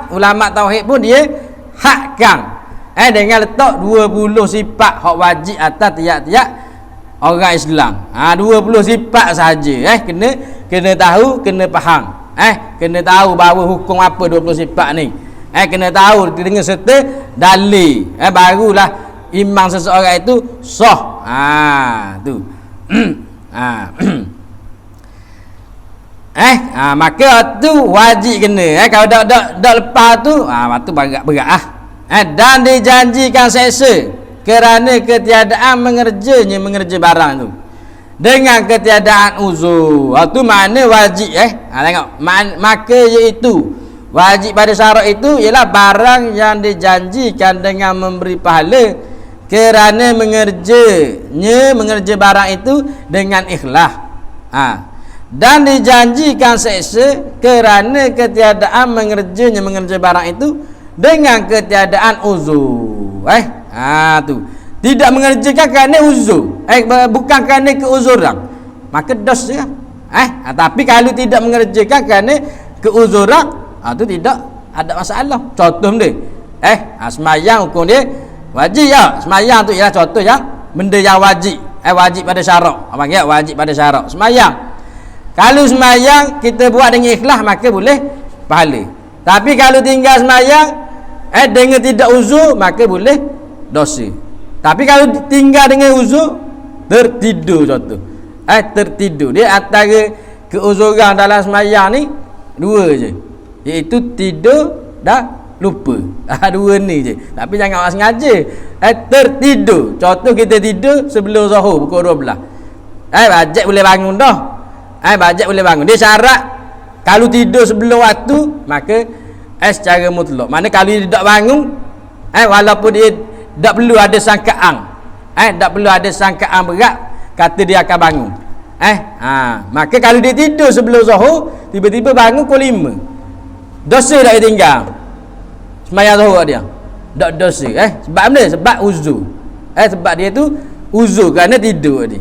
ulama tauhid pun dia hakkan dengan letak 20 sifat hak wajib atas tiap-tiap orang Islam. 20 sifat saja. Kena tahu, kena faham. Kena tahu bahawa hukum apa 20 sifat ni. Kena tahu dengan serta dalil. Barulah iman seseorang itu sah. Tu. Maka tu wajib kena. Kalau dak lepas tu, tu berat. Dan dijanjikan seksa kerana ketiadaan mengerja barang tu dengan ketiadaan uzur. Tu makna wajib. Tengok, maka iaitu wajib pada syarat itu ialah barang yang dijanjikan dengan memberi pahala kerana mengerja barang itu dengan ikhlas. Dan dijanjikan seksa kerana ketiadaan mengerja barang itu dengan ketiadaan uzur. Tu. Tidak mengerjakan kerana uzur. Bukan kerana keuzuran. Maka dosa. Tapi kalau tidak mengerjakan kerana keuzuran, tu tidak ada masalah. Contoh dia. Semayang hukum dia wajib ya. Semayang tu ialah contoh yang benda yang wajib. Wajib pada syarak. Panggil wajib pada syarak. Semayang. Kalau semayang kita buat dengan ikhlas, maka boleh pahala. Tapi kalau tinggal semayang dengan tidak uzur, maka boleh dosa. Tapi kalau tinggal dengan uzur, tertidur contoh. Tertidur. Dia antara keuzuran dalam semayang ni dua je. Iaitu tidur dan lupa. Dua ni je. Tapi jangan awak sengaja. Tertidur. Contoh kita tidur sebelum zuhur pukul 12. Bajet boleh bangun dah. Bajet boleh bangun. Dia syarat kalau tidur sebelum waktu, maka secara mutlak. Mana kalau dia tak bangun, walaupun dia tak perlu ada sangkaan, tak perlu ada sangkaan berat, kata dia akan bangun. Maka kalau dia tidur sebelum zuhur, tiba-tiba bangun pukul 5, dosa tak dia tinggal sembahyang zuhur dia? Tak dosa. Sebab apa? Sebab uzur. Sebab dia tu uzur kerana tidur dia.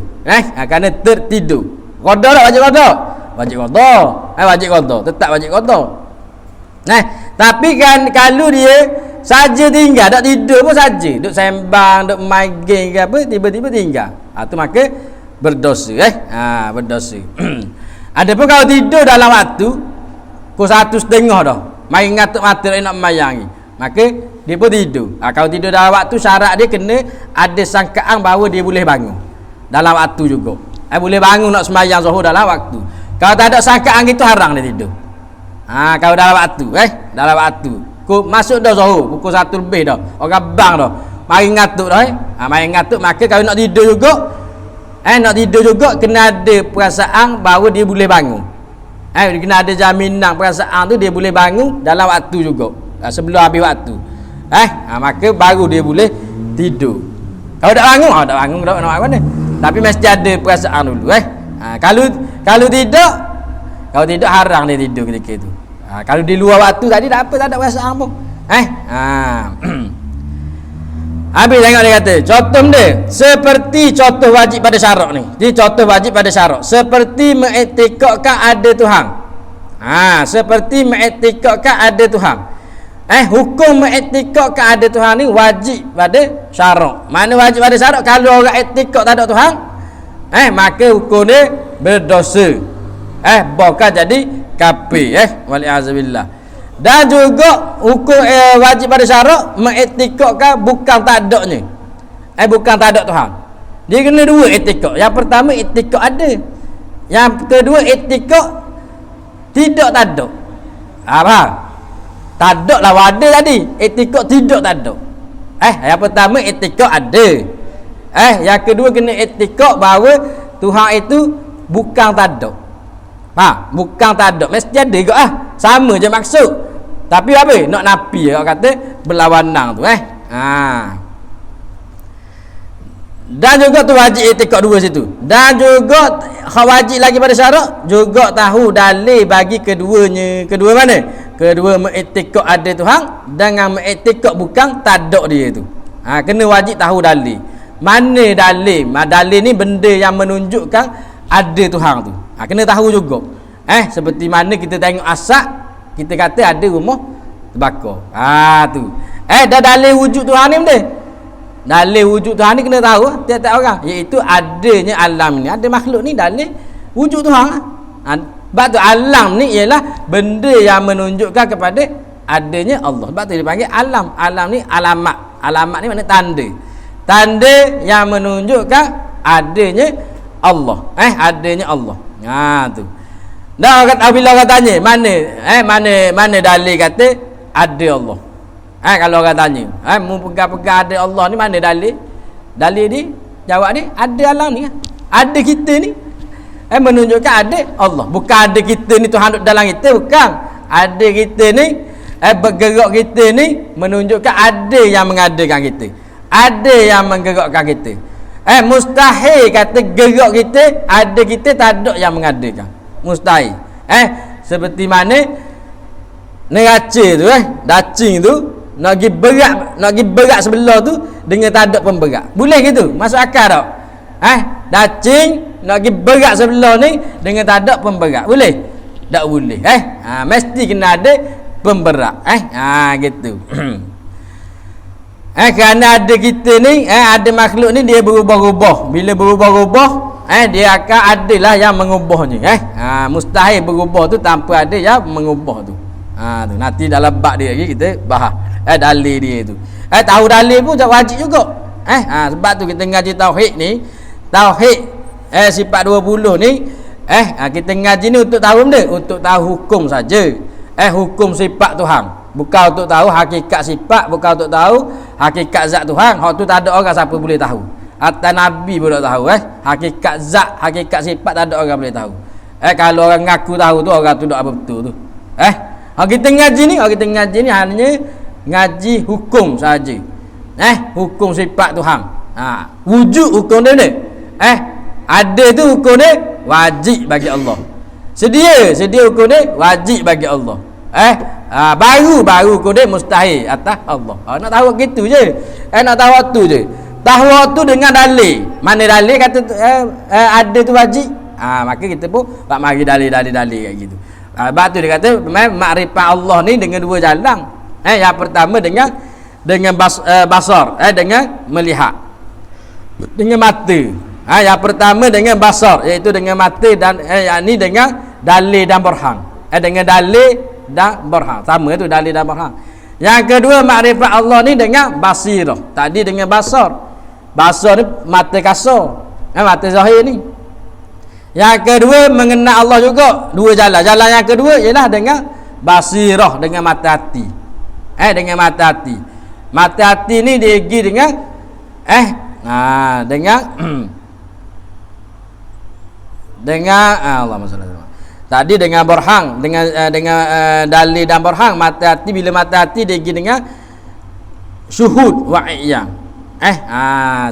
Kerana tertidur. Qada tak wajib qada? Wajib qada. Wajib qada. Tetap wajib qada. Tapi kan kalau dia saja tinggal, tak tidur pun saja, duk sembang, duk main game ke apa, tiba-tiba tinggal, tu maka berdosa. Berdosa. Adapun kalau tidur dalam waktu pukul 1:30 dah, main ngatuk mata nak memayang, maka dia pun tidur. Kalau tidur dalam waktu, syarat dia kena ada sangkaan bahawa dia boleh bangun dalam waktu juga. Boleh bangun nak sembahyang zuhur dalam waktu. Kalau tak ada sangkaan itu, haram dia tidur. Kalau dalam waktu, dalam waktu masuk dah zuhur pukul 1 lebih dah, orang bang dah mari ngatuk dah. Mari ngatuk, maka kalau nak tidur juga, nak tidur juga kena ada perasaan bahawa dia boleh bangun. Kena ada jaminan perasaan tu dia boleh bangun dalam waktu juga, sebelum habis waktu. Maka baru dia boleh tidur. Kalau tak bangun, tak bangun tak nak mana. Tapi mesti ada perasaan dulu. Kalau tidak haram dia tidur ketika itu. Kalau di luar waktu tadi tak apa, tak ada perasaan pun. Habis tengok dia kata, contoh dia seperti contoh wajib pada syarak ni. Jadi contoh wajib pada syarak seperti mengiktikadkan ada Tuhan. Seperti mengiktikadkan ada Tuhan. Hukum mengiktikadkan ada Tuhan ni wajib pada syarak. Mana wajib pada syarak? Kalau orang iktikad tak ada Tuhan, maka hukum dia berdosa. Bahkan jadi kafir. Wali'azubillah. Dan juga hukum wajib pada syarak mengiktikadkan bukan tak adanya. Bukan tak ada Tuhan. Dia kena dua iktikad. Yang pertama iktikad ada. Yang kedua iktikad tidak tak ada. Faham? Tak ada lah ada tadi. Iktikad tidak tak ada. Yang pertama iktikad ada. Yang kedua kena iktikad bahawa Tuhan itu bukan tak ada. Bukan tak ada, mesti ada juga sama je maksud. Tapi apa? Nak napi orang kata berlawanan tu. Dan juga tu wajib iktikad dua situ. Dan juga wajib lagi pada syarak juga tahu dalil bagi keduanya. Kedua mana? Kedua mengiktikad ada Tuhan dengan mengiktikad bukan tak ada dia tu. Kena wajib tahu dalil. Mana dalil? Dalil ni benda yang menunjukkan ada Tuhan tu. Kena tahu juga. Seperti mana kita tengok asap, kita kata ada rumah terbakar. Tu. Dah dalil wujud Tuhan ni benda. Dalil wujud Tuhan ni kena tahu tiap-tiap orang, iaitu adanya alam ni, ada makhluk ni dalil wujud Tuhan. Sebab tu alam ni ialah benda yang menunjukkan kepada adanya Allah. Sebab tu dia panggil alam. Alam ni alamat. Alamat ni makna tanda. Tanda yang menunjukkan adanya Allah. Adanya Allah. Tu. Dah kata bila orang tanya, mana dalil kata ada Allah? Kalau orang tanya, mu pegang-pegang ada Allah ni, mana dalil? Dalil ni, jawab ni, ada alam ni kan. Ada kita ni. Menunjukkan ada Allah. Bukan ada kita ni Tuhan duduk dalam kita, bukan. Ada kita ni, bergerak kita ni menunjukkan ada yang mengadakan kita. Ada yang menggerakkan kita. Mustahil kata gerak kita, ada kita tak ada yang mengadakan. Mustahil. Seperti mana neraca tu, dacing tu nak pergi berat sebelah tu dengan tak ada pemberat. Boleh gitu? Masuk akal tak? Dacing nak pergi berat sebelah ni dengan tak ada pemberat. Boleh? Tak boleh. Mesti kena ada pemberat. Gitu. Kerana ada kita ni, ada makhluk ni dia berubah-ubah. Bila berubah-ubah, dia akan adalah yang mengubahnya. Mustahil berubah tu tanpa ada yang mengubah tu. Tu nanti dalam bab dia lagi kita bahas dalil dia tu. Tahu dalil pun wajib juga. Sebab tu kita ngaji tauhid ni, tauhid sifat 20 ni, kita ngaji ni untuk tahu benda, untuk tahu hukum saja. Hukum sifat Tuhan. Bukan untuk tahu hakikat sifat, bukan untuk tahu hakikat zat Tuhan. Hak tu tak ada orang siapa boleh tahu. Hatta Nabi pun tak tahu. Hakikat zat, hakikat sifat tak ada orang boleh tahu. Kalau orang ngaku tahu tu, orang tu tak apa betul tu. Kita ngaji ni hanya ngaji hukum saja. Hukum sifat Tuhan. Wujud hukum dia ni. Ada tu hukum dia wajib bagi Allah. Sedia hukum dia wajib bagi Allah. Baru hukum dia mustahil atas Allah. Nak tahu gitu je. Nak tahu tu je. Tahu tu dengan dalil. Mana dalil kata ada tu wajib. Maka kita pun mari dalil kat gitu. Sebab tu dia kata makrifat Allah ni dengan dua jalan. Yang pertama dengan basar, dengan melihat, dengan mata. Yang pertama dengan basar, iaitu dengan mata, dan yakni dengan dalil dan burhan. Dengan dalil dan burhan. Sama tu dalil dan burhan. Yang kedua makrifat Allah ni dengan basirah. Tadi dengan basar. Basar ni mata kasar. Mata zahir ni. Yang kedua mengenal Allah juga, dua jalan. Jalan yang kedua ialah dengan basirah, dengan mata hati. Dengan mata hati. Mata hati ni dia pergi dengan dengan Allahumma salli alaihi. Tadi dengan burhan, dengan dalil dan burhan. Mata hati, bila mata hati dia pergi dengan syuhud wa iyyan.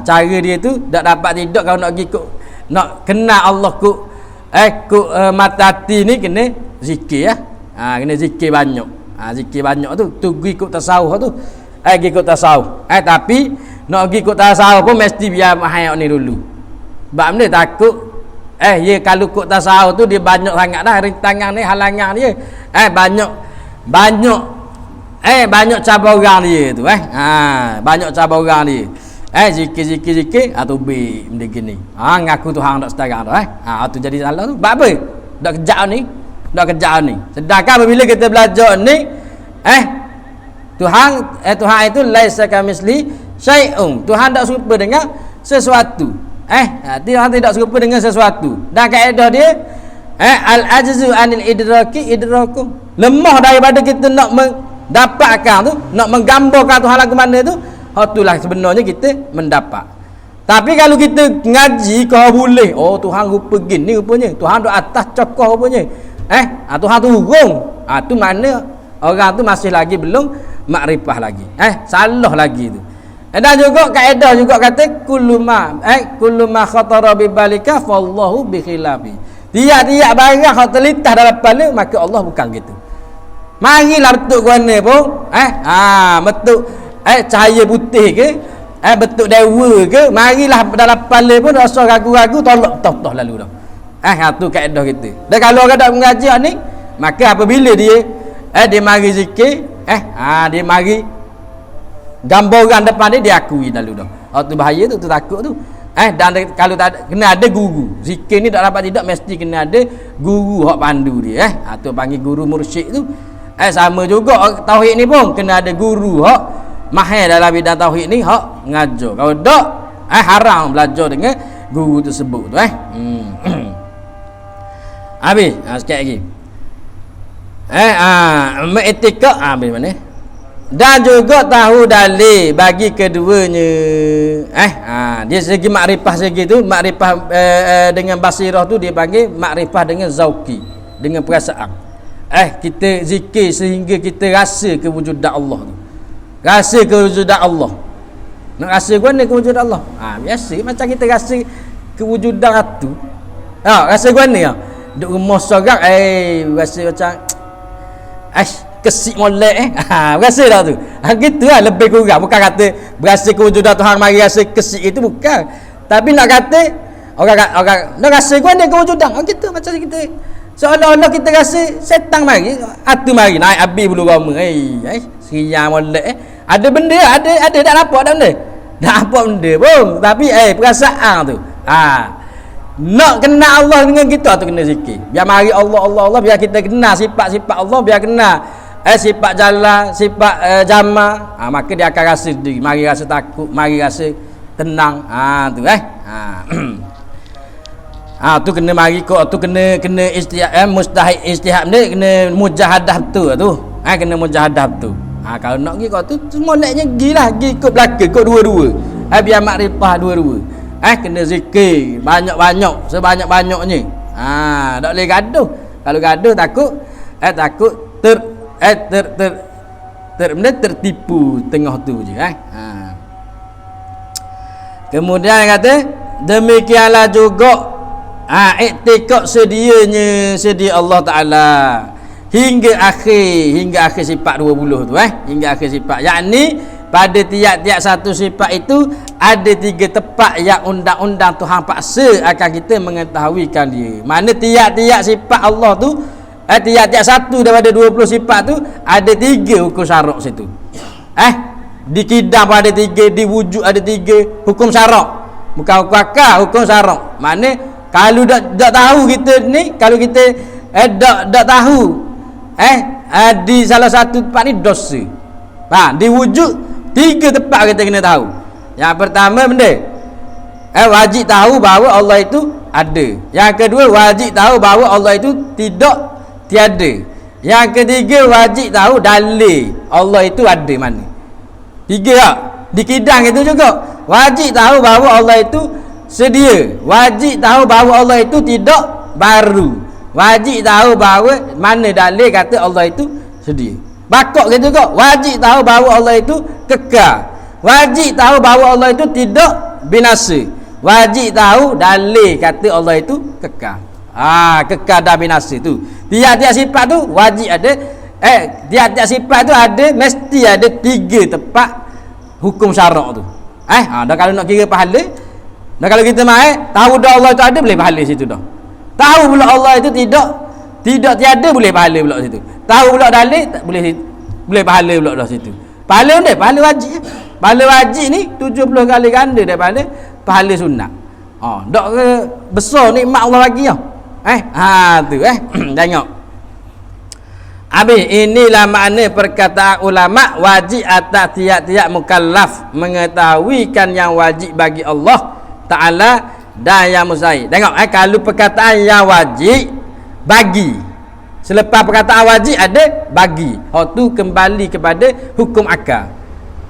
Cara dia tu tak dapat tidak kalau nak pergi nak kenal Allah mata hati ni kena zikir. Kena zikir banyak. Zikir banyak tu pergi ikut tasawuf tu. Pergi ikut tasawuf. Tapi nak pergi ikut tasawuf pun mesti biar mahayat ni dulu. Sebab benda takut kalau ikut tasawuf tu dia banyak sangat dah rintangan ni, halangan dia. Banyak cabaran dia tu. Banyak cabaran dia. Zikir atubik benda gini. Ngaku Tuhan tak setarang tu. Tu jadi salah tu. Sebab apa? Dak kejap ni. Sedangkan apabila kita belajar ni, Tuhan itu laisa kamisli syai'un. Tuhan tak serupa dengan sesuatu. Tuhan tidak serupa dengan sesuatu. Dan kaedah dia al-ajzu anil idraku. Lemah daripada kita nak mendapatkan tu, nak menggambarkan Tuhan lagu mana tu. Itulah sebenarnya kita mendapat. Tapi kalau kita ngaji kau boleh, Tuhan rupa gini rupanya, Tuhan duk atas cokoh rupanya. Tuhan turun. Tu mana orang tu masih lagi belum makrifah lagi. Salah lagi tu. Dan juga kaedah juga kata kullu ma khatara bi balika fallahu bi khilafi. Tiap-tiap barang hak terlintas dalam kepala, maka Allah bukan gitu. Marilah betul guana pun, betul cahaya putih ke, betul dewa ke, marilah dalam kepala pun rasa ragu-ragu, tolak toh lalu dah. Tu kaedah kita. Dan kalau orang tak mengaji ni, maka apabila dia dia mari zikir, dia mari gambar orang depan dia akui dulu dah. Tu bahaya tu takut tu. Dan kalau tak kena ada guru. Zikir ni tak dapat tidak mesti kena ada guru hak pandu dia. Tu panggil guru mursyid tu. Sama juga tauhid ni pun kena ada guru hak mahir dalam bidang tauhid ni hak ngajar. Kalau tak haram belajar dengan guru tersebut tu. Habis sikit lagi. Etika habis mana? Dan juga tahu dalil bagi keduanya. Dia segi makrifah segi tu, makrifah dengan basirah tu dia panggil makrifah dengan zauqi, dengan perasaan. Kita zikir sehingga kita rasa kewujudan Allah tu. Rasa kewujudan Allah. Nak rasa mana kewujudan Allah? Biasa macam kita rasa kewujudan tu. Rasa mana? Duk rumah seorang rasa macam kesik molek rasa dah tu. Gitulah lebih kurang. Bukan kata berasa kewujudan Tuhan mari rasa kesik itu bukan. Tapi nak kata orang nak rasa mana kewujudan. Gitu macam kita seolah-olah kita rasa setan mari, atu mari naik habis bulu rama. Seriang molek ada benda ada tak nampak dah benda. Tak nampak benda pun. Tapi perasaan tu. Nak kenal Allah dengan kita tu kena zikir. Biar mari Allah biar kita kenal sifat-sifat Allah, biar kenal sifat jalla, sifat jama. Maka dia akan rasa sendiri, mari rasa takut, mari rasa tenang. Tu tu kena mari kau tu kena istihad, mustahil istihad ni kena mujahadah tu. Kena mujahadah tu. Kalau nak pergi kau tu moleknya gilah, gi ikut belakang, ikut dua-dua. Biar makrifah dua-dua. Kena zikir banyak-banyak, sebanyak-banyaknya. Tak boleh gaduh. Kalau gaduh takut tertipu tengah tu je. Kemudian kata demikianlah juga iktikad sedia Allah Taala hingga akhir sifat 20 tu. Hingga akhir sifat, yakni pada tiap-tiap satu sifat itu ada 3 tempat yang undang-undang Tuhan paksa akan kita mengetahuikan dia. Mana tiap-tiap sifat Allah tu, tiap-tiap satu daripada 20 sifat tu ada 3 hukum syarak situ. Di kidam ada 3, di wujud ada 3 hukum syarak. Bukan hukum akal, hukum syarak. Mana kalau tak tahu kita ni, kalau kita tak tahu di salah satu tempat ni dosa. Di wujud 3 tempat kita kena tahu. Yang pertama benda wajib tahu bahawa Allah itu ada. Yang kedua wajib tahu bahawa Allah itu tiada. Yang ketiga wajib tahu dalil Allah itu ada mana. 3 tak? Di kidang itu juga wajib tahu bahawa Allah itu sedia. Wajib tahu bahawa Allah itu tidak baru. Wajib tahu bahawa mana dalil kata Allah itu sedia. Bakok gitu juga wajib tahu bahawa Allah itu kekal. Wajib tahu bahawa Allah itu tidak binasa. Wajib tahu dalil kata Allah itu kekal. Kekal dan binasa tu. Tiap-tiap sifat tu wajib ada. Tiap-tiap sifat tu ada, mesti ada 3 tempat hukum syarak tu. Dah kalau nak kira pahala, dah kalau kita tahu dah Allah itu ada, boleh pahala situ dah. Tahu pula Allah itu tidak tiada, boleh pahala pula situ. Tahu pula dalil, boleh pahala pula dah situ. Pahala ni, pahala wajib. Pahala wajib ni 70 kali ganda daripada pahala sunat. Dak ke besar nikmat Allah bagi tu. Tengok. Habis inilah makna perkataan ulama, wajib atas tiap-tiap mukallaf mengetahuikan yang wajib bagi Allah Ta'ala dan yang mustahil. Tengok kalau perkataan yang wajib bagi, selepas perkataan wajib ada bagi, tu kembali kepada hukum akal.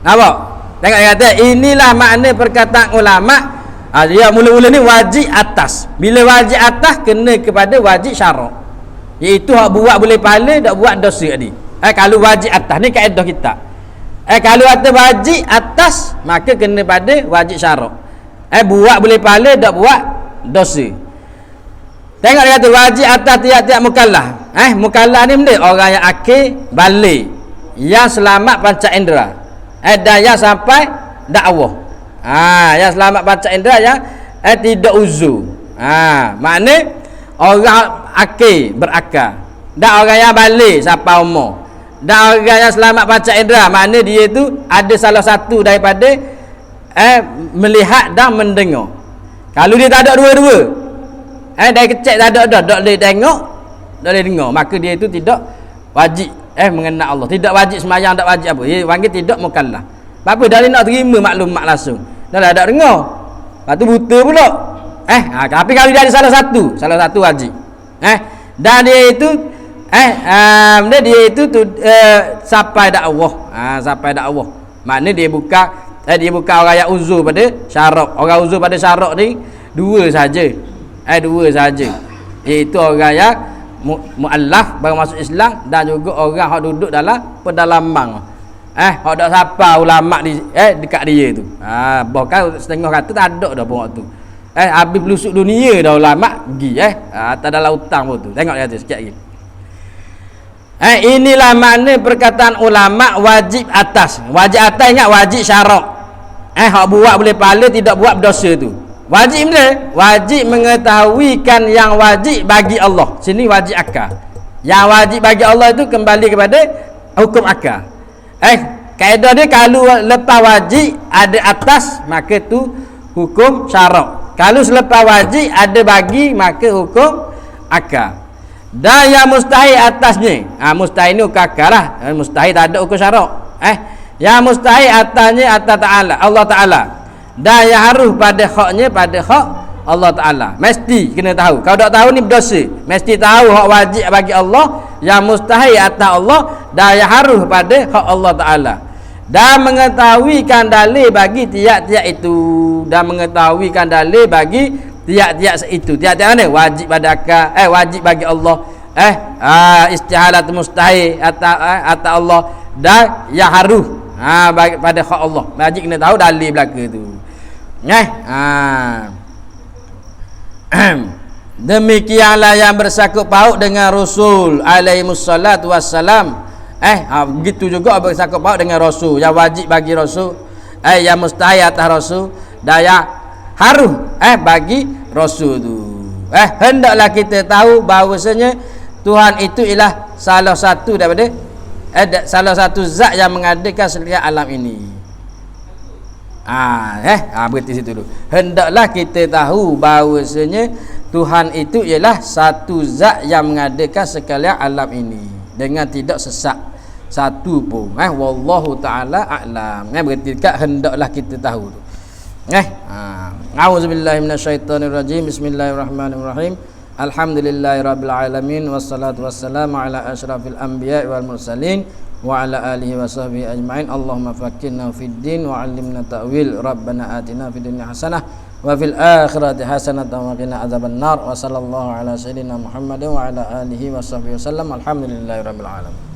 Nampak? Tengok dia kata inilah makna perkataan ulama. Dia mula-mula ni wajib atas. Bila wajib atas kena kepada wajib syarak, iaitu hak buat boleh pahala, tak buat dosa tadi. Kalau wajib atas ni kaedah kita. Kalau kata wajib atas maka kena pada wajib syarak. Buat boleh pahala, tak buat dosa. Tengok dia kata wajib atas tiap-tiap mukallaf. Mukallaf ni benda orang yang akil balik, yang selamat panca indera, dan yang sampai dakwah. Yang selamat panca indera, yang tidak uzur. Makna orang akil berakal. Dan orang yang balik siapa umur. Dan orang yang selamat panca indera, makna dia tu ada salah satu daripada melihat dan mendengar. Kalau dia tak ada dua-dua, dari kecil tak ada tak boleh tengok, tak boleh dengar, maka dia itu tidak wajib mengenal Allah. Tidak wajib sembahyang, tak wajib apa. Dia panggil tidak mukallaf. Apa dah nak terima maklumat langsung. Dah lah tak dengar. Lepas tu buta pula. Tapi kalau dia ada salah satu wajib. Dan dia itu dia itu sampai dakwah. Sampai dakwah. Makna dia buka orang yang uzur pada syarak. Orang uzur pada syarak ni dua saja. Dua saja. Iaitu orang yang muallaf baru masuk Islam dan juga orang hak duduk dalam pedalaman. Hak dak siapa ulama di dekat dia tu. Bahkan setengah kata tak ada dah pun waktu. Habis pelusuk dunia dah ulama pergi tak dalam hutang pun tu. Tengok dia tu sikit lagi. Inilah makna perkataan ulama wajib atas. Wajib atas ingat wajib syarak. Hak buat boleh pahala, tidak buat berdosa tu. Wajib ni, wajib mengetahuikan yang wajib bagi Allah. Sini wajib akal. Yang wajib bagi Allah itu kembali kepada hukum akal. Kaedah dia kalau lepas wajib ada atas, maka tu hukum syarak. Kalau selepas wajib ada bagi, maka hukum akal. Dan yang mustahil atasnya, mustahil ni hukum akal lah. Mustahil tak ada hukum syarak. Yang mustahil atasnya atas Ta'ala, Allah Ta'ala. Dan yang harus pada haknya pada hak Allah Ta'ala. Mesti kena tahu. Kalau tak tahu ni berdosa. Mesti tahu hak wajib bagi Allah, yang mustahil atas Allah, dan yang harus pada hak Allah Ta'ala. Dan mengetahuikan dalil bagi tiap-tiap itu. Dan mengetahuikan dalil bagi tiap-tiap itu. Tiap-tiap mana? Wajib pada akal, wajib bagi Allah, istihalat mustahil atas Allah, dan yang harus bagi pada hak Allah. Wajib kena tahu dalil belaka tu. Demikianlah yang bersangkut paut dengan Rasul alaihissalatu wassalam. Begitu juga bersangkut paut dengan Rasul. Yang wajib bagi Rasul, yang mustahil atas Rasul, dan yang harus bagi Rasul tu. Hendaklah kita tahu bahawasanya Tuhan itu ialah salah satu daripada salah satu zat yang mengadakan seluruh alam ini. Berarti situ dulu. Hendaklah kita tahu bahawasanya Tuhan itu ialah satu zat yang mengadakan sekalian alam ini dengan tidak sesak satu pun. Wallahu taala a'lam. Berarti dekat hendaklah kita tahu tu. A'udzubillahi minasyaitonirrajim. Bismillahirrahmanirrahim. Alhamdulillahirabbil alamin wassalatu wassalamu ala asyrafil anbiya'i wal mursalin wa ala alihi wa sahbihi ajma'in. Allahumma faqqihna fid din wa 'allimna ta'wil. Rabbana atina fid dunya hasanah wa fil akhirati hasanah wa qina adzaban nar. Wa sallallahu ala sayyidina Muhammadin wa ala alihi wa sahbihi wasallam. Alhamdulillahirabbil alamin.